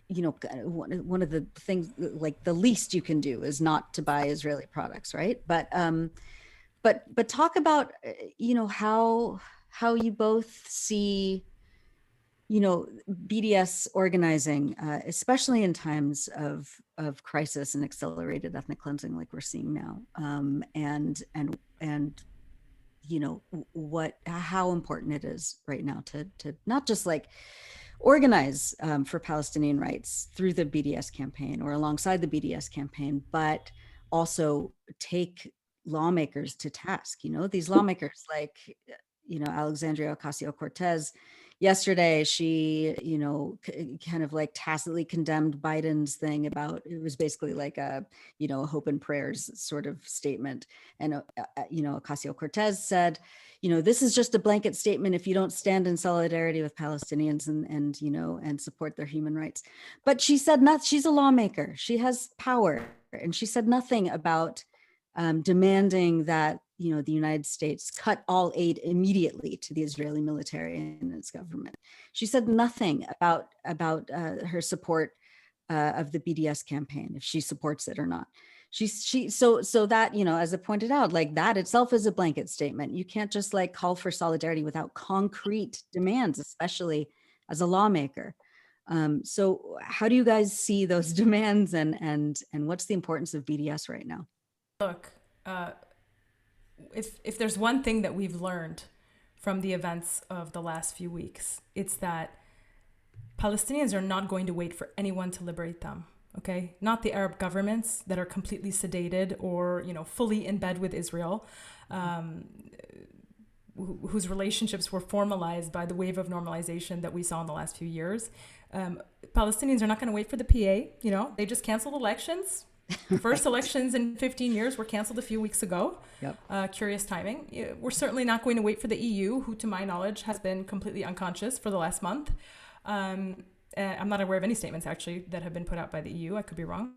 one of the things, like, the least you can do is not to buy Israeli products, right? But talk about how you both see BDS organizing, especially in times of crisis and accelerated ethnic cleansing, like we're seeing now, and how important it is right now to not just like organize for Palestinian rights through the BDS campaign or alongside the BDS campaign, but also take lawmakers to task. These lawmakers like Alexandria Ocasio-Cortez. Yesterday, she, kind of like tacitly condemned Biden's thing about, it was basically like a, hope and prayers sort of statement. And, Ocasio-Cortez said, this is just a blanket statement if you don't stand in solidarity with Palestinians and support their human rights. But she said she's a lawmaker. She has power. And she said nothing about demanding that the United States cut all aid immediately to the Israeli military and its government. She said nothing about her support of the BDS campaign, if she supports it or not. So that, as I pointed out, like, that itself is a blanket statement. You can't just like call for solidarity without concrete demands, especially as a lawmaker. So how do you guys see those demands, and what's the importance of BDS right now? Look, if there's one thing that we've learned from the events of the last few weeks, it's that Palestinians are not going to wait for anyone to liberate them. Okay, not the Arab governments that are completely sedated or fully in bed with Israel, whose relationships were formalized by the wave of normalization that we saw in the last few years. Palestinians are not going to wait for the PA. They just canceled elections. First elections in 15 years were canceled a few weeks ago. Yep. Curious timing. We're certainly not going to wait for the EU, who, to my knowledge, has been completely unconscious for the last month. I'm not aware of any statements, actually, that have been put out by the EU. I could be wrong.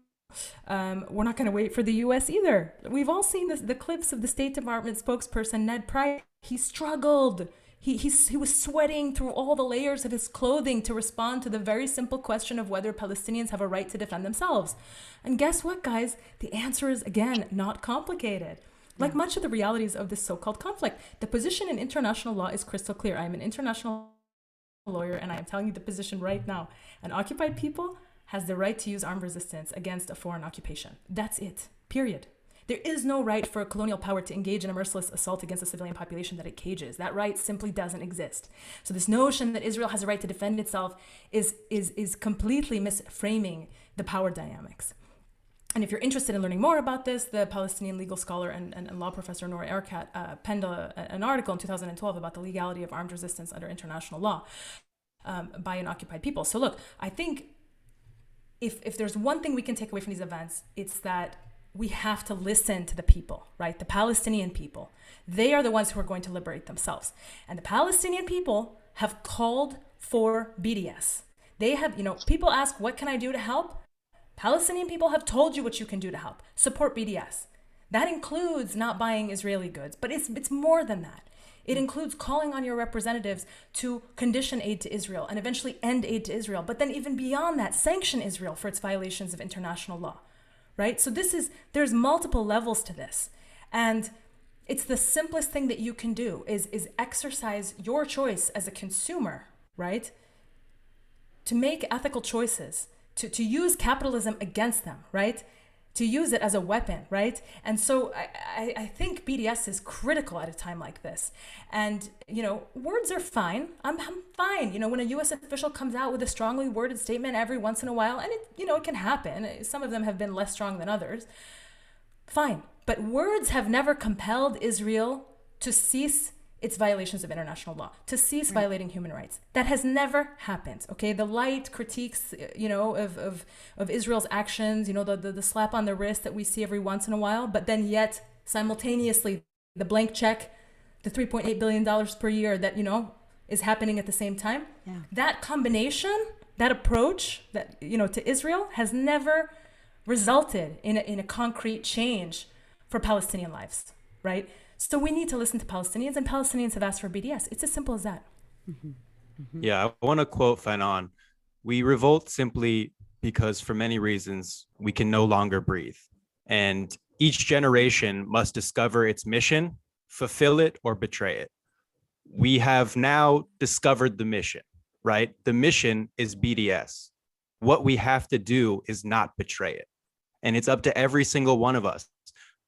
We're not going to wait for the US either. We've all seen the clips of the State Department spokesperson, Ned Price. He struggled. He was sweating through all the layers of his clothing to respond to the very simple question of whether Palestinians have a right to defend themselves. And guess what, guys? The answer is, again, not complicated. Like much of the realities of this so-called conflict, the position in international law is crystal clear. I'm an international lawyer, and I am telling you the position right now. An occupied people has the right to use armed resistance against a foreign occupation. That's it, period. There is no right for a colonial power to engage in a merciless assault against a civilian population that it cages. That right simply doesn't exist. So this notion that Israel has a right to defend itself is completely misframing the power dynamics. And if you're interested in learning more about this, the Palestinian legal scholar and law professor Nora Elborno penned an article in 2012 about the legality of armed resistance under international law by an occupied people. So look, I think if there's one thing we can take away from these events, it's that we have to listen to the people, right? The Palestinian people. They are the ones who are going to liberate themselves. And the Palestinian people have called for BDS. They have, people ask, what can I do to help? Palestinian people have told you what you can do to help. Support BDS. That includes not buying Israeli goods, but it's more than that. It includes calling on your representatives to condition aid to Israel and eventually end aid to Israel. But then even beyond that, sanction Israel for its violations of international law. Right? So there's multiple levels to this. And it's the simplest thing that you can do is exercise your choice as a consumer, right? To make ethical choices, to use capitalism against them, right? To use it as a weapon, right? And so I think BDS is critical at a time like this. And, words are fine. I'm fine. When a U.S. official comes out with a strongly worded statement every once in a while, and it can happen. Some of them have been less strong than others. Fine. But words have never compelled Israel to cease its violations of international law, to cease violating human rights. That has never happened. Okay, the light critiques, of Israel's actions, the slap on the wrist that we see every once in a while, but then yet simultaneously the blank check, the $3.8 billion per year that is happening at the same time. Yeah. That combination, that approach that to Israel has never resulted in a concrete change for Palestinian lives, right? So we need to listen to Palestinians, and Palestinians have asked for BDS. It's as simple as that. Mm-hmm. Mm-hmm. Yeah, I want to quote Fanon. We revolt simply because for many reasons, we can no longer breathe. And each generation must discover its mission, fulfill it, or betray it. We have now discovered the mission, right? The mission is BDS. What we have to do is not betray it. And it's up to every single one of us.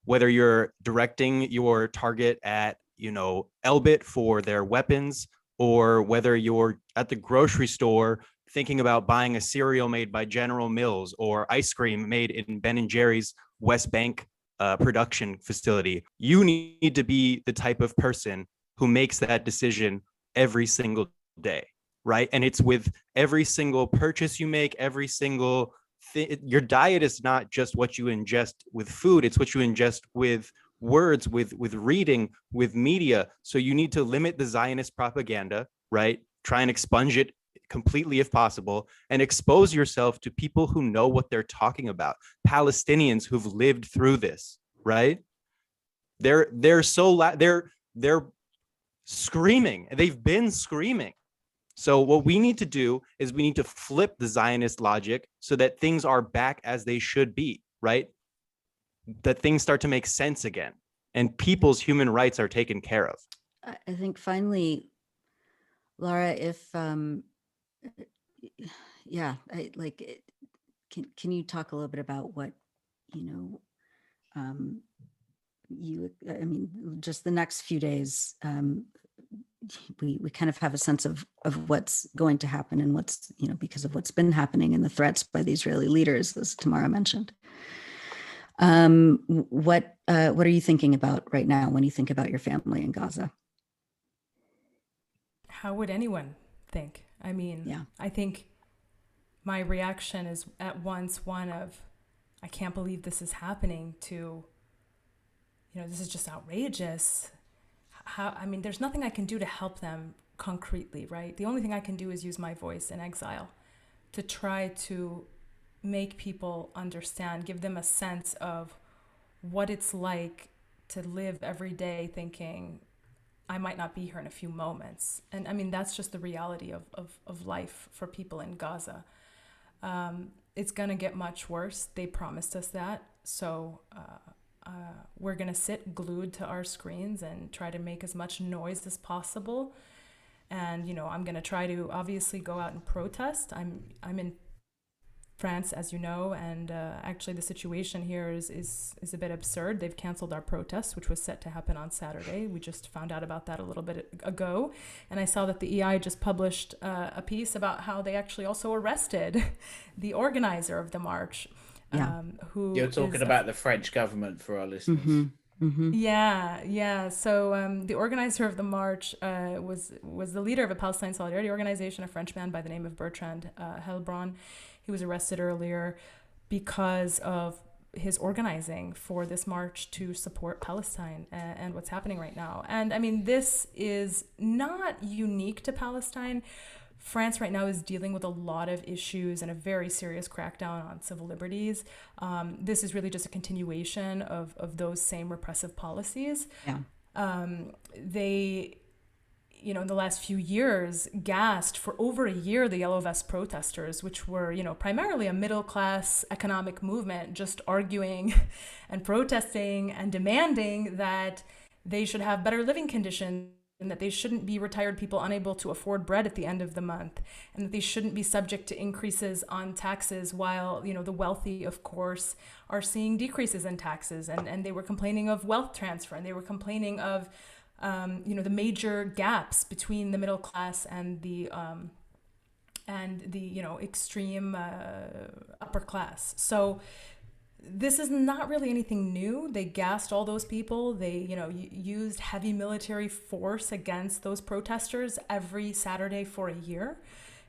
Whether you're directing your target at, Elbit for their weapons, or whether you're at the grocery store thinking about buying a cereal made by General Mills or ice cream made in Ben & Jerry's West Bank production facility, you need to be the type of person who makes that decision every single day, right? And it's with every single purchase you make, every single your diet is not just what you ingest with food, it's what you ingest with words, with reading, with media. So you need to limit the Zionist propaganda, right? Try and expunge it completely if possible, and expose yourself to people who know what they're talking about. Palestinians who've lived through this, right? They're screaming. They've been screaming. So what we need to do is we need to flip the Zionist logic so that things are back as they should be, right? That things start to make sense again and people's human rights are taken care of. I think finally, Lara, if, can you talk a little bit about what, just the next few days, we kind of have a sense of what's going to happen and what's, because of what's been happening and the threats by the Israeli leaders, as Tamara mentioned. What are you thinking about right now when you think about your family in Gaza? How would anyone think? I think my reaction is at once one of, I can't believe this is happening, to, this is just outrageous. There's nothing I can do to help them concretely, right? The only thing I can do is use my voice in exile to try to make people understand, give them a sense of what it's like to live every day thinking, I might not be here in a few moments. And that's just the reality of life for people in Gaza. It's gonna get much worse. They promised us that. So we're going to sit glued to our screens and try to make as much noise as possible. And, I'm going to try to obviously go out and protest. I'm in France, as you know, and actually the situation here is a bit absurd. They've canceled our protest, which was set to happen on Saturday. We just found out about that a little bit ago, and I saw that the EI just published a piece about how they actually also arrested the organizer of the march. Who you're talking about the French government for our listeners. Mm-hmm. Mm-hmm. Yeah. So the organizer of the march was the leader of a Palestine solidarity organization, a Frenchman by the name of Bertrand Helbron. He was arrested earlier because of his organizing for this march to support Palestine and what's happening right now. And I mean, this is not unique to Palestine. France right now is dealing with a lot of issues and a very serious crackdown on civil liberties. This is really just a continuation of those same repressive policies. They, in the last few years, gassed for over a year the Yellow Vest protesters, which were, primarily a middle-class economic movement, just arguing and protesting and demanding that they should have better living conditions, and that they shouldn't be retired people unable to afford bread at the end of the month, and that they shouldn't be subject to increases on taxes while, the wealthy, of course, are seeing decreases in taxes. And they were complaining of wealth transfer, and they were complaining of, the major gaps between the middle class and the extreme upper class. So this is not really anything new. They gassed all those people. They, used heavy military force against those protesters every Saturday for a year.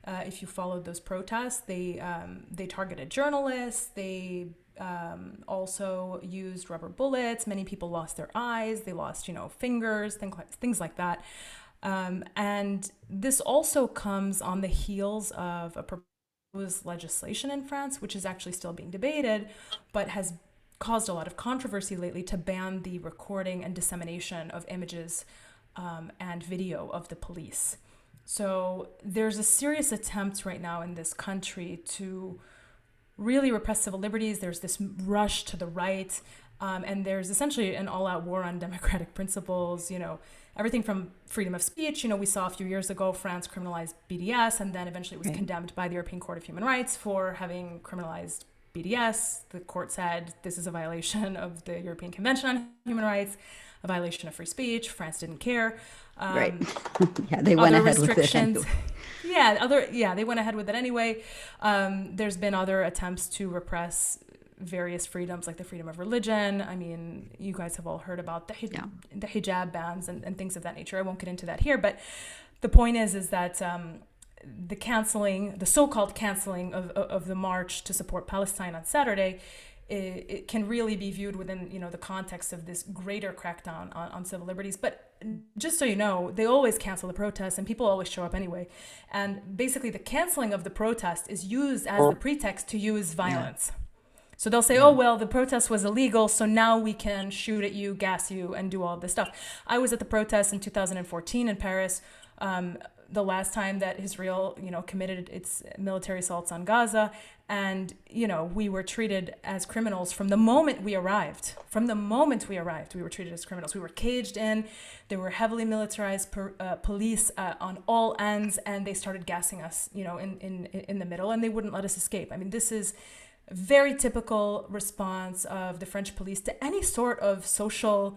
If you followed those protests, they targeted journalists. They also used rubber bullets. Many people lost their eyes. They lost, fingers, things like that. And this also comes on the heels of a proposed legislation in France, which is actually still being debated, but has caused a lot of controversy lately, to ban the recording and dissemination of images and video of the police. So there's a serious attempt right now in this country to really repress civil liberties. There's this rush to the right, and there's essentially an all-out war on democratic principles, everything from freedom of speech. We saw a few years ago, France criminalized BDS, and then eventually it was condemned by the European Court of Human Rights for having criminalized BDS. The court said this is a violation of the European Convention on Human Rights, a violation of free speech. France didn't care. They went ahead with it anyway. They went ahead with it anyway. There's been other attempts to repress various freedoms, like the freedom of religion. I mean, you guys have all heard about the hijab bans and things of that nature. I won't get into that here, but the point is that the so-called canceling of the march to support Palestine on Saturday, it can really be viewed within, the context of this greater crackdown on civil liberties. But just so you know, they always cancel the protests, and people always show up anyway. And basically, the canceling of the protest is used as the pretext to use violence. So they'll say, oh, well, the protest was illegal, so now we can shoot at you, gas you, and do all this stuff. I was at the protest in 2014 in Paris, the last time that Israel, committed its military assaults on Gaza. And, we were treated as criminals from the moment we arrived. From the moment we arrived, we were treated as criminals. We were caged in. There were heavily militarized police on all ends, and they started gassing us, in the middle, and they wouldn't let us escape. I mean, this is very typical response of the French police to any sort of social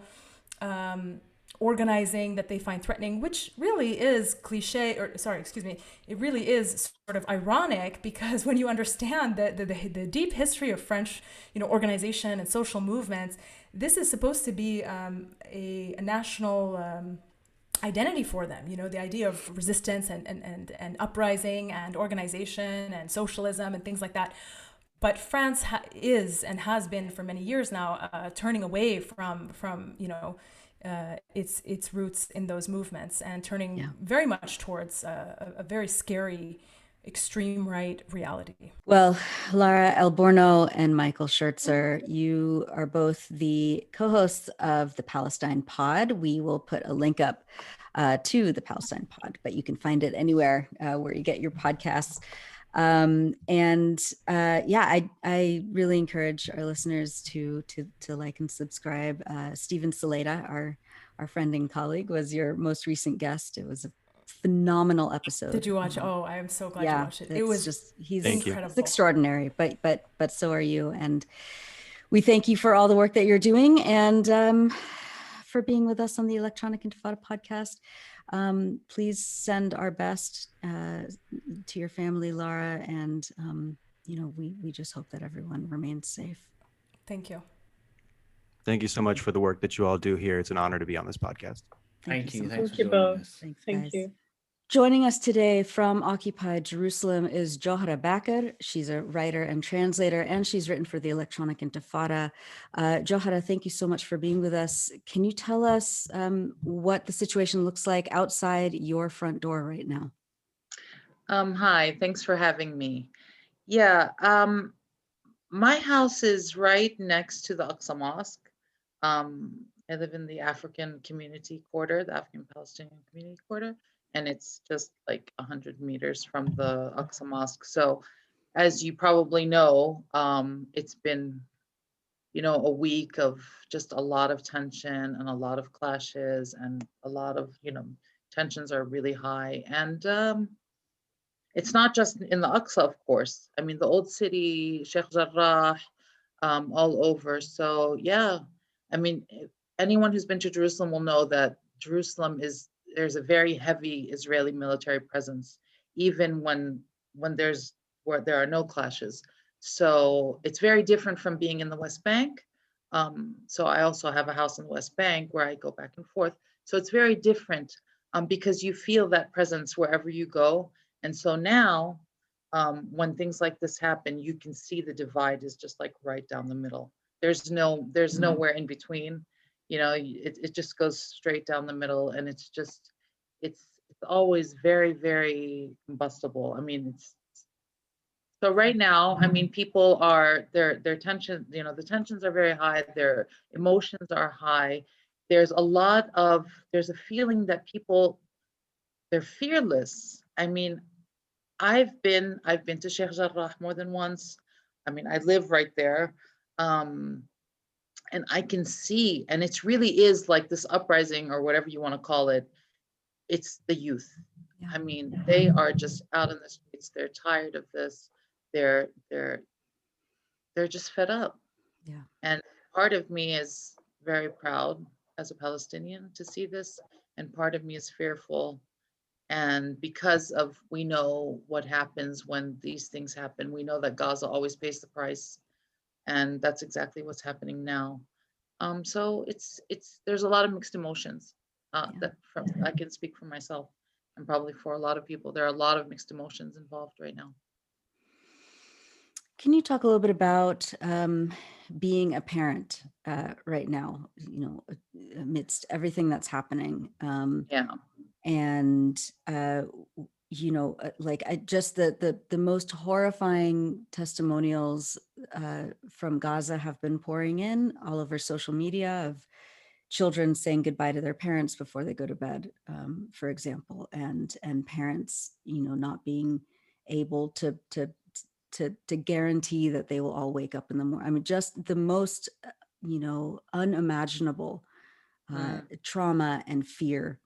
organizing that they find threatening, which really is it really is sort of ironic, because when you understand the deep history of French, organization and social movements, this is supposed to be a national identity for them, the idea of resistance and uprising and organization and socialism and things like that. But France is and has been for many years now turning away from its roots in those movements, and turning very much towards a very scary extreme right reality. Well, Lara Elborno and Michael Schirtzer, you are both the co-hosts of the Palestine Pod. We will put a link up to the Palestine Pod, but you can find it anywhere where you get your podcasts. I really encourage our listeners to like and subscribe. Stephen Saleta, our friend and colleague, was your most recent guest. It was a phenomenal episode. Did you watch? Oh, I am so glad you watched it. It was just, he's incredible. It's extraordinary, but so are you. And we thank you for all the work that you're doing and for being with us on the Electronic Intifada podcast. Please send our best to your family, Lara, and we just hope that everyone remains safe. Thank you. Thank you so much for the work that you all do here. It's an honor to be on this podcast. Thank you. So Thanks Thank for you joining both. us. Thanks, Thank guys. you. Joining us today from occupied Jerusalem is Joharah Baker. She's a writer and translator, and she's written for the Electronic Intifada. Joharah, thank you so much for being with us. Can you tell us what the situation looks like outside your front door right now? Hi, thanks for having me. Yeah, my house is right next to the Aqsa Mosque. I live in the African community quarter, the African Palestinian community quarter, and it's just like 100 meters from the Aqsa Mosque. So as you probably know, it's been, a week of just a lot of tension and a lot of clashes and a lot of, tensions are really high. And it's not just in the Aqsa, of course. I mean, the old city, Sheikh Jarrah, all over. So yeah, I mean, anyone who's been to Jerusalem will know that there's a very heavy Israeli military presence, even when where there are no clashes. So it's very different from being in the West Bank. So I also have a house in the West Bank where I go back and forth. So it's very different because you feel that presence wherever you go. And so now, when things like this happen, you can see the divide is just like right down the middle. There's nowhere in between. It just goes straight down the middle, and it's always very, very combustible. I mean, so right now, I mean, people are their tension, the tensions are very high, their emotions are high. There's a feeling that they're fearless. I mean, I've been to Sheikh Jarrah more than once. I mean, I live right there. And I can see, and it really is like this uprising or whatever you want to call it. It's the youth. Yeah. I mean, they are just out in the streets. They're tired of this. They're just fed up. Yeah. And part of me is very proud as a Palestinian to see this, and part of me is fearful. And because we know what happens when these things happen, we know that Gaza always pays the price. And that's exactly what's happening now. So there's a lot of mixed emotions I can speak for myself, and probably for a lot of people. There are a lot of mixed emotions involved right now. Can you talk a little bit about being a parent right now, amidst everything that's happening? Yeah. And just the most horrifying testimonials from Gaza have been pouring in all over social media of children saying goodbye to their parents before they go to bed, for example, and parents, not being able to guarantee that they will all wake up in the morning. I mean, just the most, unimaginable trauma and fear.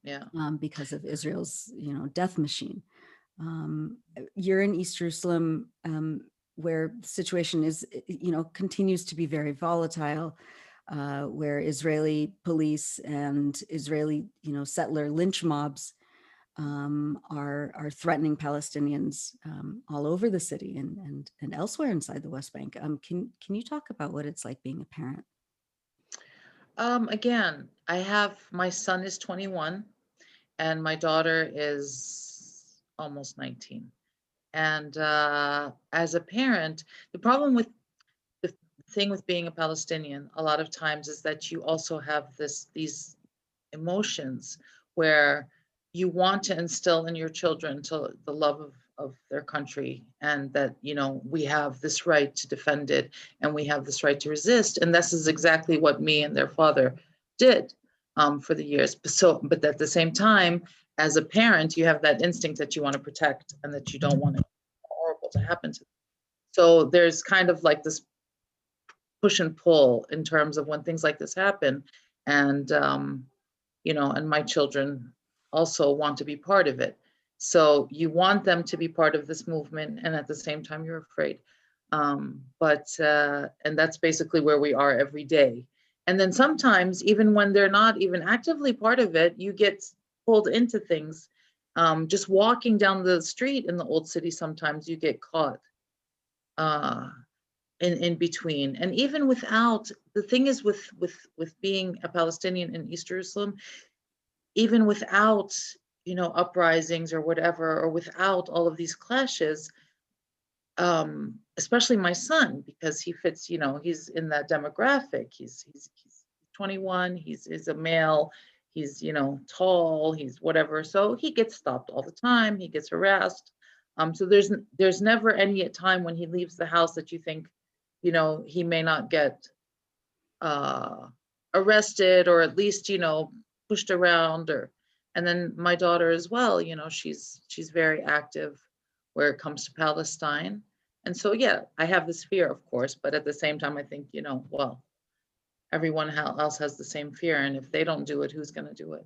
Yeah. Because of Israel's, death machine. You're in East Jerusalem, where the situation is, continues to be very volatile, where Israeli police and Israeli, settler lynch mobs are threatening Palestinians all over the city and elsewhere inside the West Bank. Can you talk about what it's like being a parent? Again, my son is 21 and my daughter is almost 19. And as a parent, the problem with the thing with being a Palestinian a lot of times is that you also have these emotions where you want to instill in your children the love of their country, and that, we have this right to defend it and we have this right to resist. And this is exactly what me and their father did for the years. But at the same time, as a parent, you have that instinct that you want to protect and that you don't want anything horrible to happen to them. So there's kind of like this push and pull in terms of when things like this happen. And, and my children also want to be part of it. So you want them to be part of this movement, and at the same time you're afraid. And that's basically where we are every day. And then sometimes, even when they're not even actively part of it, you get pulled into things. Just walking down the street in the old city, sometimes you get caught in between. And even without, the thing is with being a Palestinian in East Jerusalem, even without, you know, uprisings or whatever, or without all of these clashes, especially my son, because he fits, you know, he's in that demographic. He's 21, he's a male, he's, you know, tall, he's whatever. So he gets stopped all the time, he gets harassed. So there's never any time when he leaves the house that you think, you know, he may not get arrested, or at least, you know, pushed around. Or, and then my daughter as well, you know, she's very active where it comes to Palestine. And so, yeah, I have this fear, of course, but at the same time, I think, you know, well, everyone else has the same fear. And if they don't do it, who's going to do it?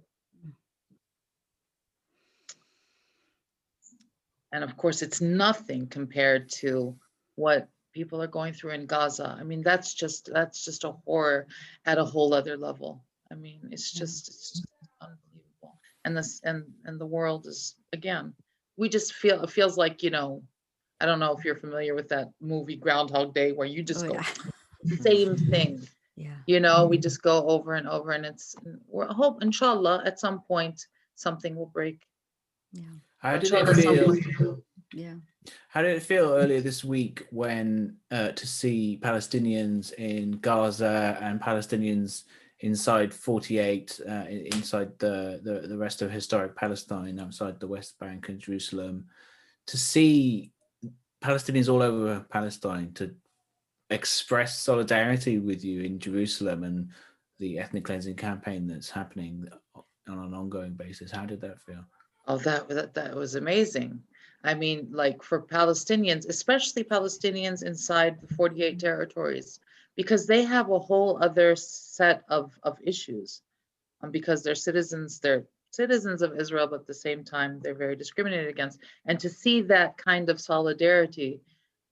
And of course, it's nothing compared to what people are going through in Gaza. I mean, that's just a horror at a whole other level. I mean, it's just unbelievable. And this and the world is, again, we just feel, it feels like, you know, I don't know if you're familiar with that movie Groundhog Day, where you just go same thing. Yeah. You know, we just go over and over, and we're hope, inshallah, at some point something will break. Yeah. How did it feel? Yeah. How did it feel earlier this week when to see Palestinians in Gaza and Palestinians inside 48, inside the rest of historic Palestine, outside the West Bank and Jerusalem, to see Palestinians all over Palestine to express solidarity with you in Jerusalem and the ethnic cleansing campaign that's happening on an ongoing basis? How did that feel? Oh, that was amazing. I mean, like, for Palestinians, especially Palestinians inside the 48 territories, because they have a whole other set of issues, because they're citizens of Israel, but at the same time, they're very discriminated against. And to see that kind of solidarity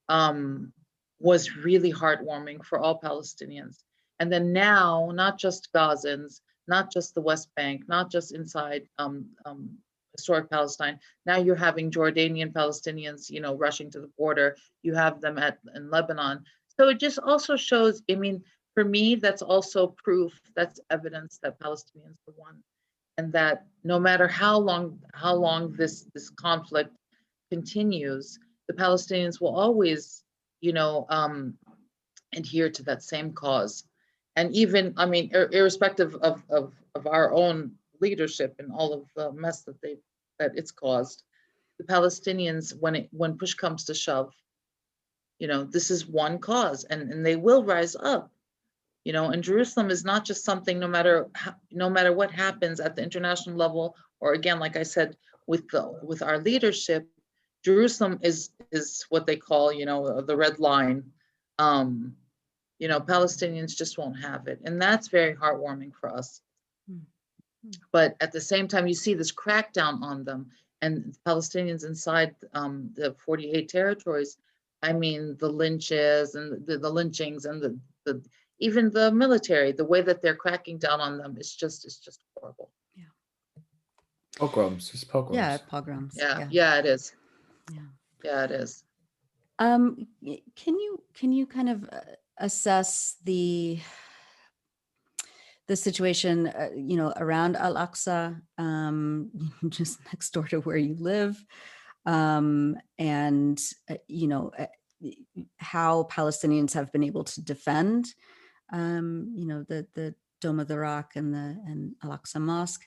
was really heartwarming for all Palestinians. And then now, not just Gazans, not just the West Bank, not just inside historic Palestine. Now you're having Jordanian Palestinians, you know, rushing to the border. You have them in Lebanon. So it just also shows, I mean, for me, that's also proof, that's evidence that Palestinians are one. And that no matter how long this conflict continues, the Palestinians will always, you know, adhere to that same cause. And even, I mean, irrespective of our own leadership and all of the mess that it's caused, the Palestinians, when push comes to shove, you know, this is one cause, and they will rise up. You know, and Jerusalem is not just something, no matter what happens at the international level, or again, like I said, with our leadership, Jerusalem is what they call, you know, the red line. You know, Palestinians just won't have it, and that's very heartwarming for us. But at the same time, you see this crackdown on them, and Palestinians inside the 48 territories. I mean, the lynches and the lynchings and the even the military, the way that they're cracking down on them is just horrible. Yeah. Pogroms. It's pogroms. Yeah, pogroms. Yeah, it is. Yeah, it is. Can you kind of assess the situation, you know, around Al-Aqsa, just next door to where you live, and you know, how Palestinians have been able to defend, you know, the Dome of the Rock and Al-Aqsa Mosque,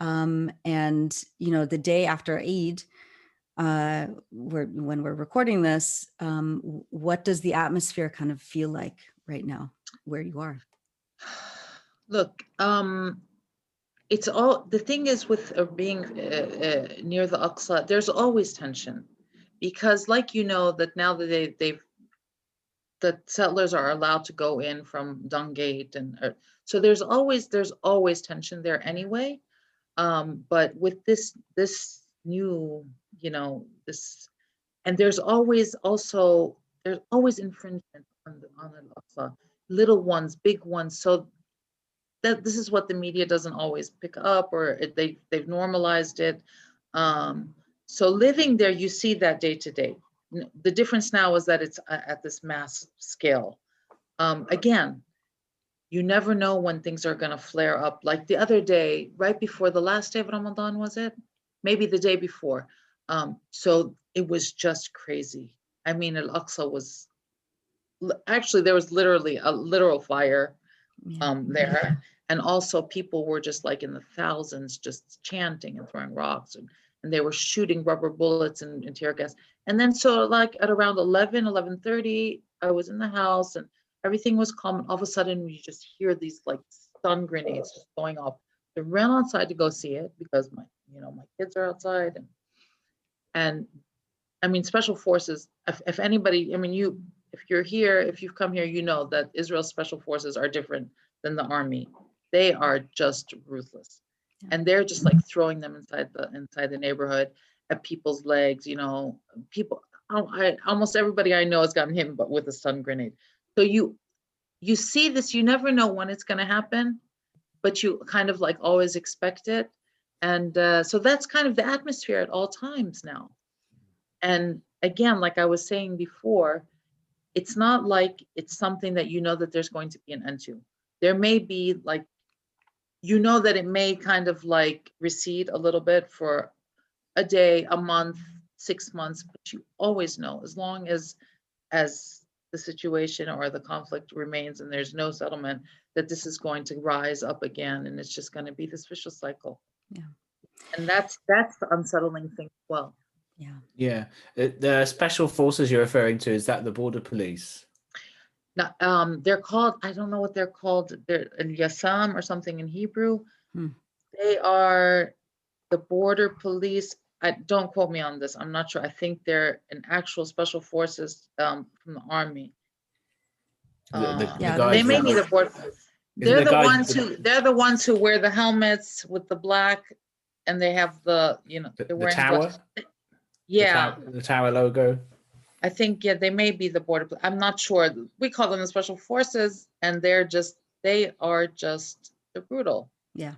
and you know, the day after Eid, when we're recording this, what does the atmosphere kind of feel like right now where you are? Look, it's all, the thing is with being near the Aqsa, there's always tension, because, like, you know, that now that the settlers are allowed to go in from Dung Gate, and so there's always tension there anyway. But with this new, this, and there's always infringement on Al-Aqsa, little ones, big ones. So that this is what the media doesn't always pick up, or they've normalized it. So living there, you see that day to day. The difference now is that it's at this mass scale. Again, you never know when things are going to flare up. Like the other day, right before the last day of Ramadan, was it? Maybe the day before. So it was just crazy. I mean, Al-Aqsa was, actually, there was literally a literal fire there. And also people were just like in the thousands, just chanting and throwing rocks, and they were shooting rubber bullets and tear gas. And then so like at around 11:30, I was in the house and everything was calm. And all of a sudden you just hear these like stun grenades just going off. I ran outside to go see it because my kids are outside. And I mean, special forces, if anybody, I mean, if you're here, if you've come here, you know that Israel's special forces are different than the army. They are just ruthless. And they're just like throwing them inside the neighborhood, at people's legs, people, almost everybody I know has gotten hit but with a stun grenade. So you see this, you never know when it's going to happen, but you kind of like always expect it. And so that's kind of the atmosphere at all times now. And again, like I was saying before, it's not like it's something that that there's going to be an end to. There may be like, that it may kind of like recede a little bit for a day, a month, 6 months, but you always know, as long as the situation or the conflict remains and there's no settlement, that this is going to rise up again, and it's just going to be this vicious cycle. Yeah. And that's the unsettling thing as well. Yeah. The special forces you're referring to, is that the border police? Now, they're called, I don't know what they're called. They're Yassam or something in Hebrew. They are the border police. Don't quote me on this. I'm not sure. I think they're an actual special forces from the army. They may be the border. They're the ones who wear the helmets with the black, and they have the they're wearing the tower. The tower logo. I think they may be the border. I'm not sure. We call them the special forces, and they're brutal. Yeah.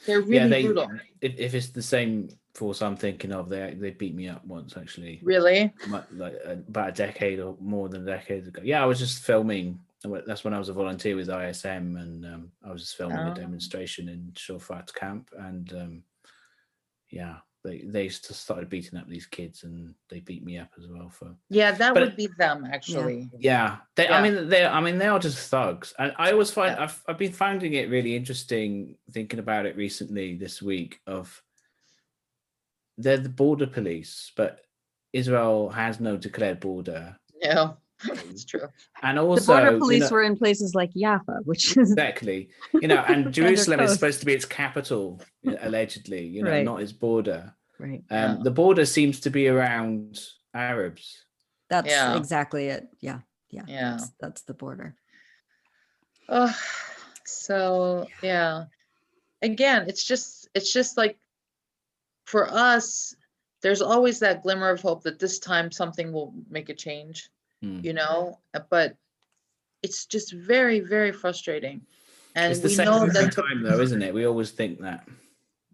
They're really brutal. If it's the same force I'm thinking of, they beat me up once, actually. Really? Like about a decade or more than a decade ago. Yeah, I was just filming. That's when I was a volunteer with ISM, and I was just filming a demonstration in Shofat camp, and they started beating up these kids, and they beat me up as well would be them, actually. I mean they are just thugs, and I always find I've been finding it really interesting thinking about it recently this week. Of they're the border police, but Israel has no declared border. No, it's true. And also the border police were in places like Jaffa, which is exactly, and Jerusalem is supposed to be its capital, allegedly, right. Not its border. Right. The border seems to be around Arabs. That's exactly it. Yeah. That's the border. So again, it's just like, for us, there's always that glimmer of hope that this time something will make a change, but it's just very, very frustrating. And it's the second time though, isn't it? We always think that.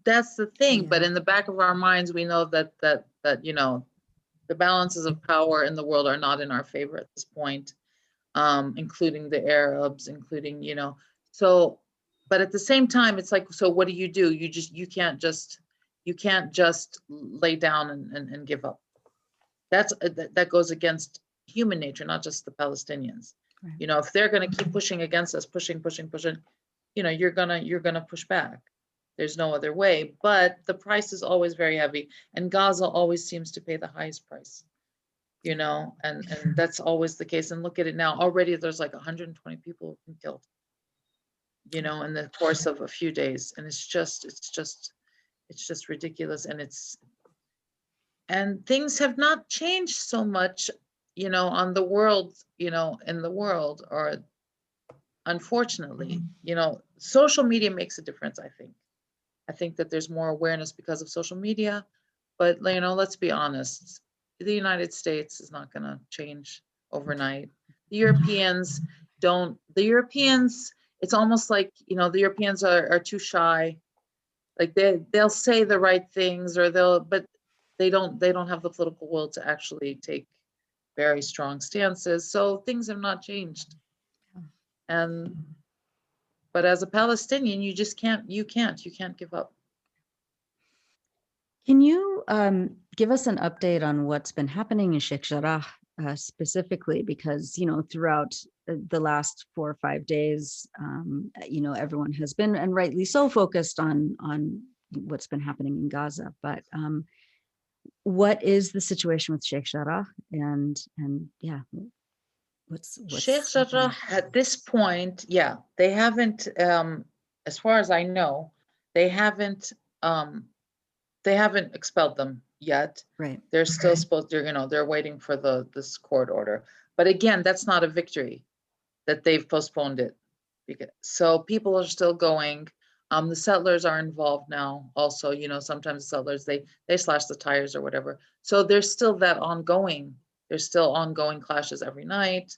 That's the thing, but in the back of our minds, we know that the balances of power in the world are not in our favor at this point, including the Arabs, including So, but at the same time, it's like, so what do? You can't just lay down and give up. That goes against human nature, not just the Palestinians. Right. If they're going to keep pushing against us, pushing, you're gonna push back. There's no other way, but the price is always very heavy, and Gaza always seems to pay the highest price, and that's always the case. And look at it now, already there's like 120 people who've been killed, in the course of a few days. And it's just ridiculous. And things have not changed so much, on the world, in the world, or unfortunately, social media makes a difference, I think. I think that there's more awareness because of social media, but let's be honest, the United States is not going to change overnight. The Europeans it's almost like, the Europeans are too shy. Like they'll say the right things, but they don't have the political will to actually take very strong stances. So things have not changed. But as a Palestinian, you just can't give up. Can you give us an update on what's been happening in Sheikh Jarrah specifically? Because, throughout the last 4 or 5 days, everyone has been, and rightly so, focused on what's been happening in Gaza. But what is the situation with Sheikh Jarrah? And yeah, what's Sheikh Jarrah at this point, they haven't, as far as I know, they haven't expelled them yet. Right. They're still supposed to, they're waiting for this court order. But again, that's not a victory that they've postponed it. So people are still going. The settlers are involved now also, sometimes the settlers, they slash the tires or whatever. So there's still that ongoing. There's still ongoing clashes every night.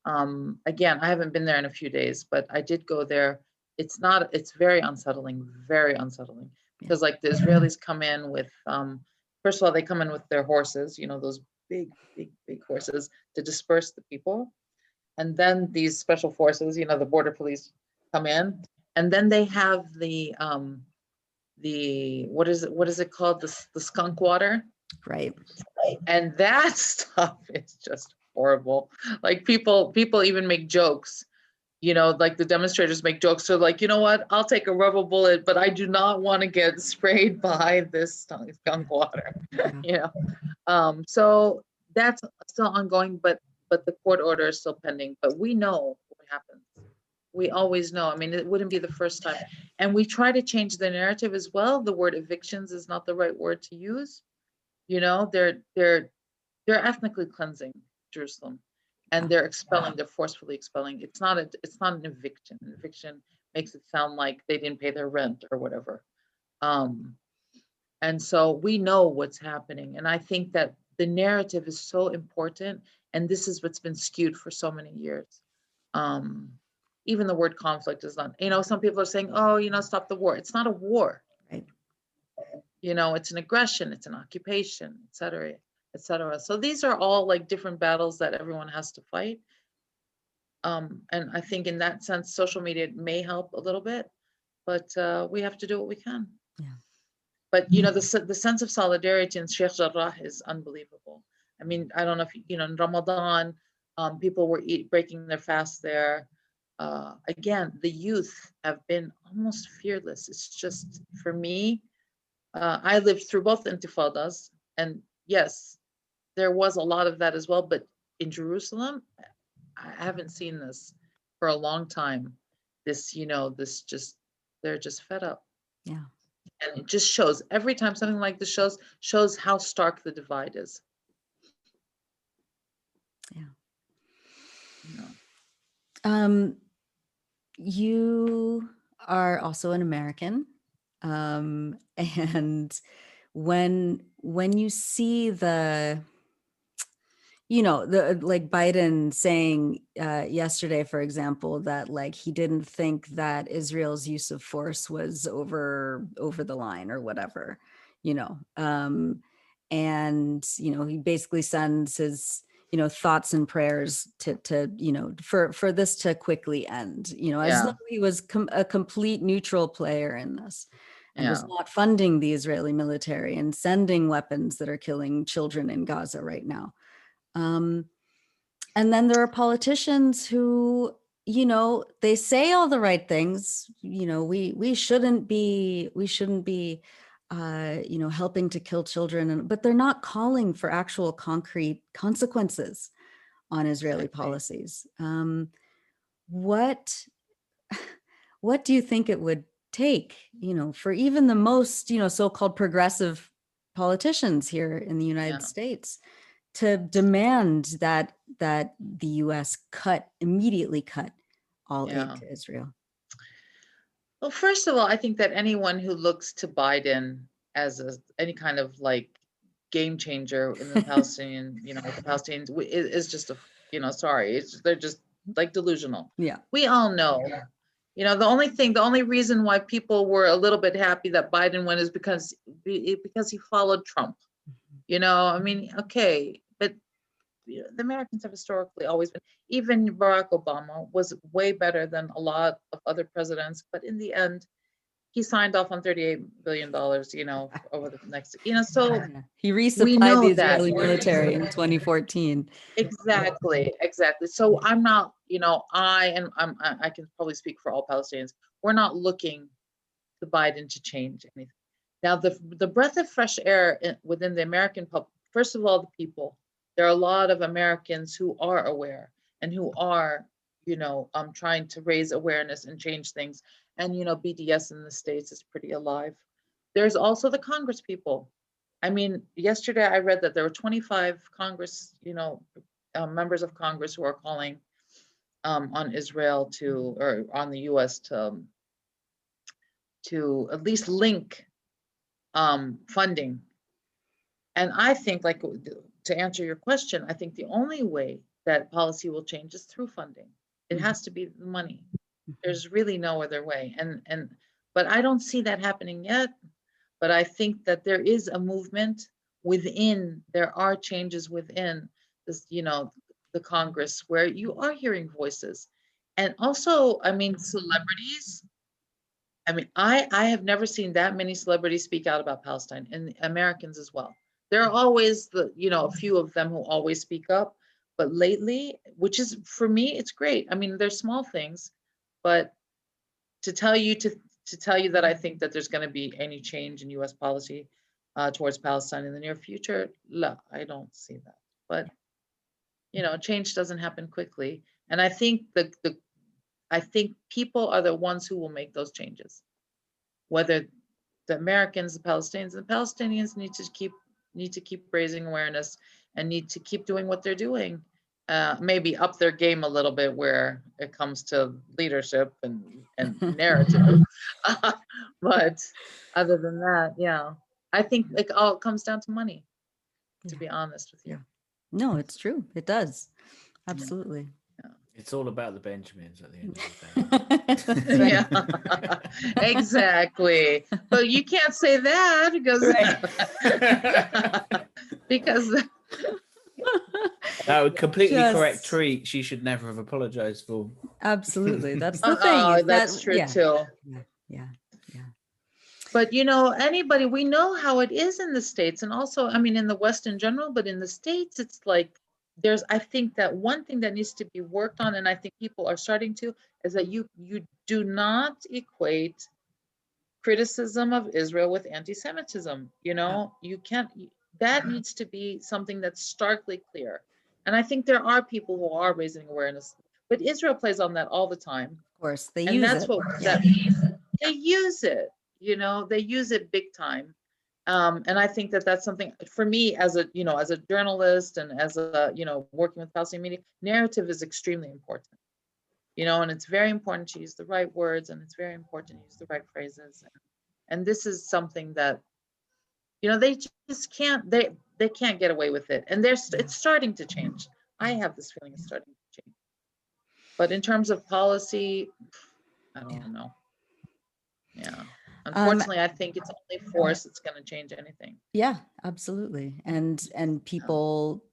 Again, I haven't been there in a few days, but I did go there. It's very unsettling, because like the Israelis come in with, first of all, they come in with their horses, those big horses to disperse the people. And then these special forces, the border police come in, and then they have the what is it called? The skunk water. Right. And that stuff is just horrible. Like people even make jokes, like the demonstrators make jokes. So like, you know what, I'll take a rubber bullet, but I do not want to get sprayed by this skunk water. Yeah. So that's still ongoing, but the court order is still pending. But we know what happens. We always know. I mean, it wouldn't be the first time. And we try to change the narrative as well. The word evictions is not the right word to use. They're ethnically cleansing Jerusalem, and they're forcefully expelling. It's not an eviction. An eviction makes it sound like they didn't pay their rent or whatever. And so we know what's happening. And I think that the narrative is so important. And this is what's been skewed for so many years. Even the word conflict is not, some people are saying, oh, stop the war. It's not a war. Right. It's an aggression, it's an occupation, et cetera, et cetera. So these are all like different battles that everyone has to fight. And I think in that sense, social media may help a little bit, but we have to do what we can. Yeah. But the sense of solidarity in Sheikh Jarrah is unbelievable. I mean, I don't know if in Ramadan, people were breaking their fast there. Again, the youth have been almost fearless. It's just, for me, I lived through both intifadas, and yes, there was a lot of that as well. But in Jerusalem, I haven't seen this for a long time. They're just fed up. Yeah. And it just shows every time something like this shows how stark the divide is. Yeah. No. You are also an American. And when you see the like Biden saying yesterday, for example, that like he didn't think that Israel's use of force was over the line or whatever, and he basically sends his thoughts and prayers to for this to quickly end, as though he was a complete neutral player in this, and was not funding the Israeli military and sending weapons that are killing children in Gaza right now. And then there are politicians who, they say all the right things. We shouldn't be helping to kill children, but they're not calling for actual concrete consequences on Israeli policies. What do you think it would take, for even the most, so-called progressive politicians here in the United States to demand that the U.S. immediately cut all aid to Israel? Well, first of all, I think that anyone who looks to Biden as any kind of like game changer in the Palestinian, with the Palestinians is just sorry, they're just like delusional. Yeah. We all know. The only reason why people were a little bit happy that Biden won is because he followed Trump. I mean, okay, but the Americans have historically always been, even Barack Obama was way better than a lot of other presidents, but in the end, he signed off on $38 billion, over the next, so he we resupplied know the that. Israeli military in 2014. Exactly. So I'm not, I can probably speak for all Palestinians. We're not looking to Biden to change anything. Now, the breath of fresh air within the American public, first of all, the people. There are a lot of Americans who are aware and who are, trying to raise awareness and change things. And, BDS in the States is pretty alive. There's also the Congress people. I mean, yesterday I read that there were 25 Congress, members of Congress who are calling on Israel or on the US to at least link funding. And I think, like, to answer your question, I think the only way that policy will change is through funding. It has to be the money. There's really no other way. But I don't see that happening yet. But I think that there is a movement within, there are changes within this, the Congress, where you are hearing voices. And also, I mean, celebrities. I mean, I have never seen that many celebrities speak out about Palestine, and Americans as well. There are always a few of them who always speak up, but lately, which is, for me, it's great. I mean, there's small things, but to tell you that I think that there's going to be any change in U.S. policy towards Palestine in the near future, I don't see that. But change doesn't happen quickly, and I think I think people are the ones who will make those changes. Whether the Americans, the Palestinians need to keep raising awareness and need to keep doing what they're doing. Maybe up their game a little bit where it comes to leadership and narrative. But other than that, yeah, I think it all comes down to money, to be honest with you. No, it's true. It does. Absolutely. It's all about the Benjamins at the end of the day. Yeah, exactly. But you can't say that because That would completely correct treat. She should never have apologized for. Absolutely. That's the thing. That's true too. Yeah. But anybody, we know how it is in the States, and also, I mean, in the West in general, but in the States, it's like, I think that one thing that needs to be worked on, and I think people are starting to, is that you do not equate criticism of Israel with anti-Semitism. You can't, that needs to be something that's starkly clear. And I think there are people who are raising awareness, but Israel plays on that all the time. Of course, they and use that's it. What they use it, they use it big time. And I think that that's something for me as a journalist and as a, working with Palestinian media, narrative is extremely important, and it's very important to use the right words, and it's very important to use the right phrases. And this is something that, they just can't, they can't get away with it. And it's starting to change. I have this feeling it's starting to change. But in terms of policy, I don't know. Yeah. Unfortunately, I think it's only force that's going to change anything. Yeah, absolutely. And people,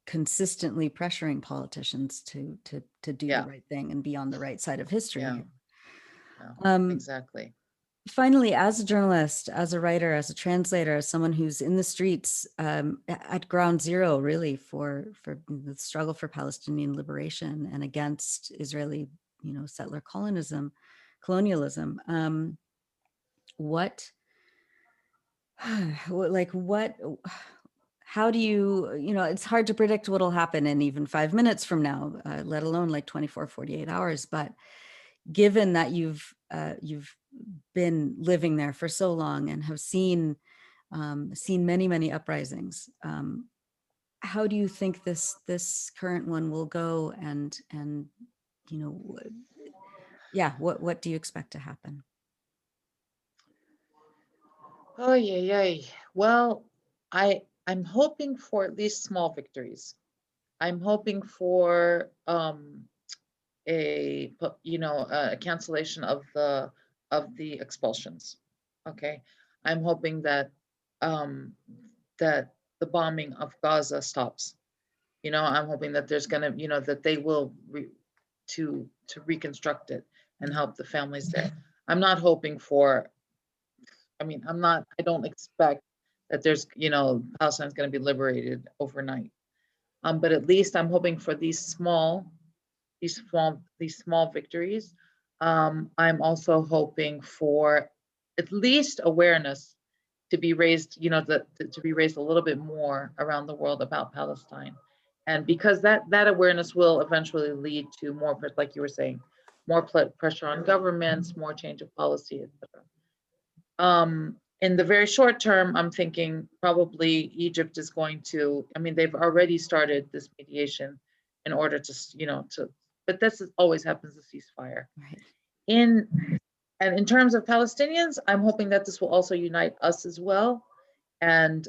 consistently pressuring politicians to do the right thing and be on the right side of history. Yeah. Exactly. Finally, as a journalist, as a writer, as a translator, as someone who's in the streets at ground zero, really, for the struggle for Palestinian liberation and against Israeli, settler colonialism, how do you, it's hard to predict what'll happen in even 5 minutes from now, let alone like 24, 48 hours. But given that you've been living there for so long and have seen many, many uprisings, how do you think this current one will go? And Yeah, what do you expect to happen? Oh yeah. Well, I'm hoping for at least small victories. I'm hoping for a cancellation of the expulsions. Okay, I'm hoping that that the bombing of Gaza stops. I'm hoping that there's gonna, that they will to reconstruct it and help the families there. I'm not hoping for. I don't expect that there's, Palestine's going to be liberated overnight. But at least I'm hoping for these small victories. I'm also hoping for at least awareness to be raised, to be raised a little bit more around the world about Palestine. And because that awareness will eventually lead to more, like you were saying, more pressure on governments, more change of policy, etc. In the very short term, I'm thinking probably Egypt is going to, they've already started this mediation in order to, but this always happens, a ceasefire. Right. And in terms of Palestinians, I'm hoping that this will also unite us as well. And,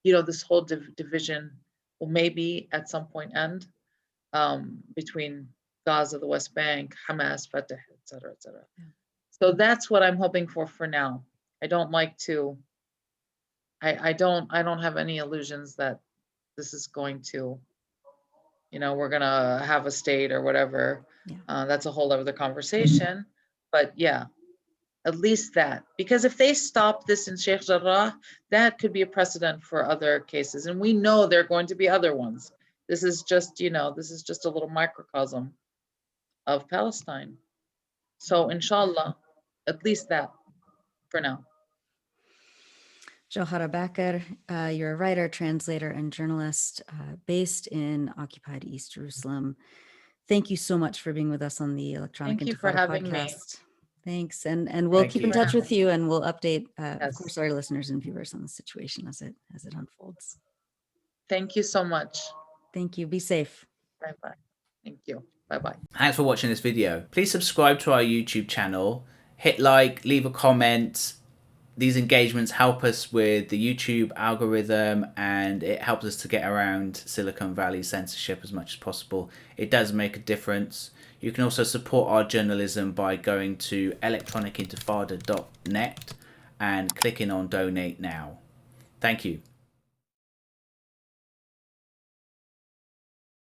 this whole division will maybe at some point end between Gaza, the West Bank, Hamas, Fatah, et cetera, et cetera. Yeah. So that's what I'm hoping for now. I don't have any illusions that this is going to, we're gonna have a state or whatever. Yeah. That's a whole other conversation. But yeah, at least that, because if they stop this in Sheikh Jarrah, that could be a precedent for other cases. And we know there are going to be other ones. This is just a little microcosm of Palestine. So inshallah, at least that for now. Joharah Baker, you're a writer, translator, and journalist based in occupied East Jerusalem. Thank you so much for being with us on the Electronic Thank you for Intifada having podcast. me. Thanks. And we'll Thank keep you. in touch with you, and we'll update, of Yes. course, our listeners and viewers on the situation as it unfolds. Thank you so much. Thank you. Be safe. Bye-bye. Thank you. Bye-bye. Thanks for watching this video. Please subscribe to our YouTube channel, hit like, leave a comment. These engagements help us with the YouTube algorithm, and it helps us to get around Silicon Valley censorship as much as possible. It does make a difference. You can also support our journalism by going to electronicintifada.net and clicking on donate now. Thank you.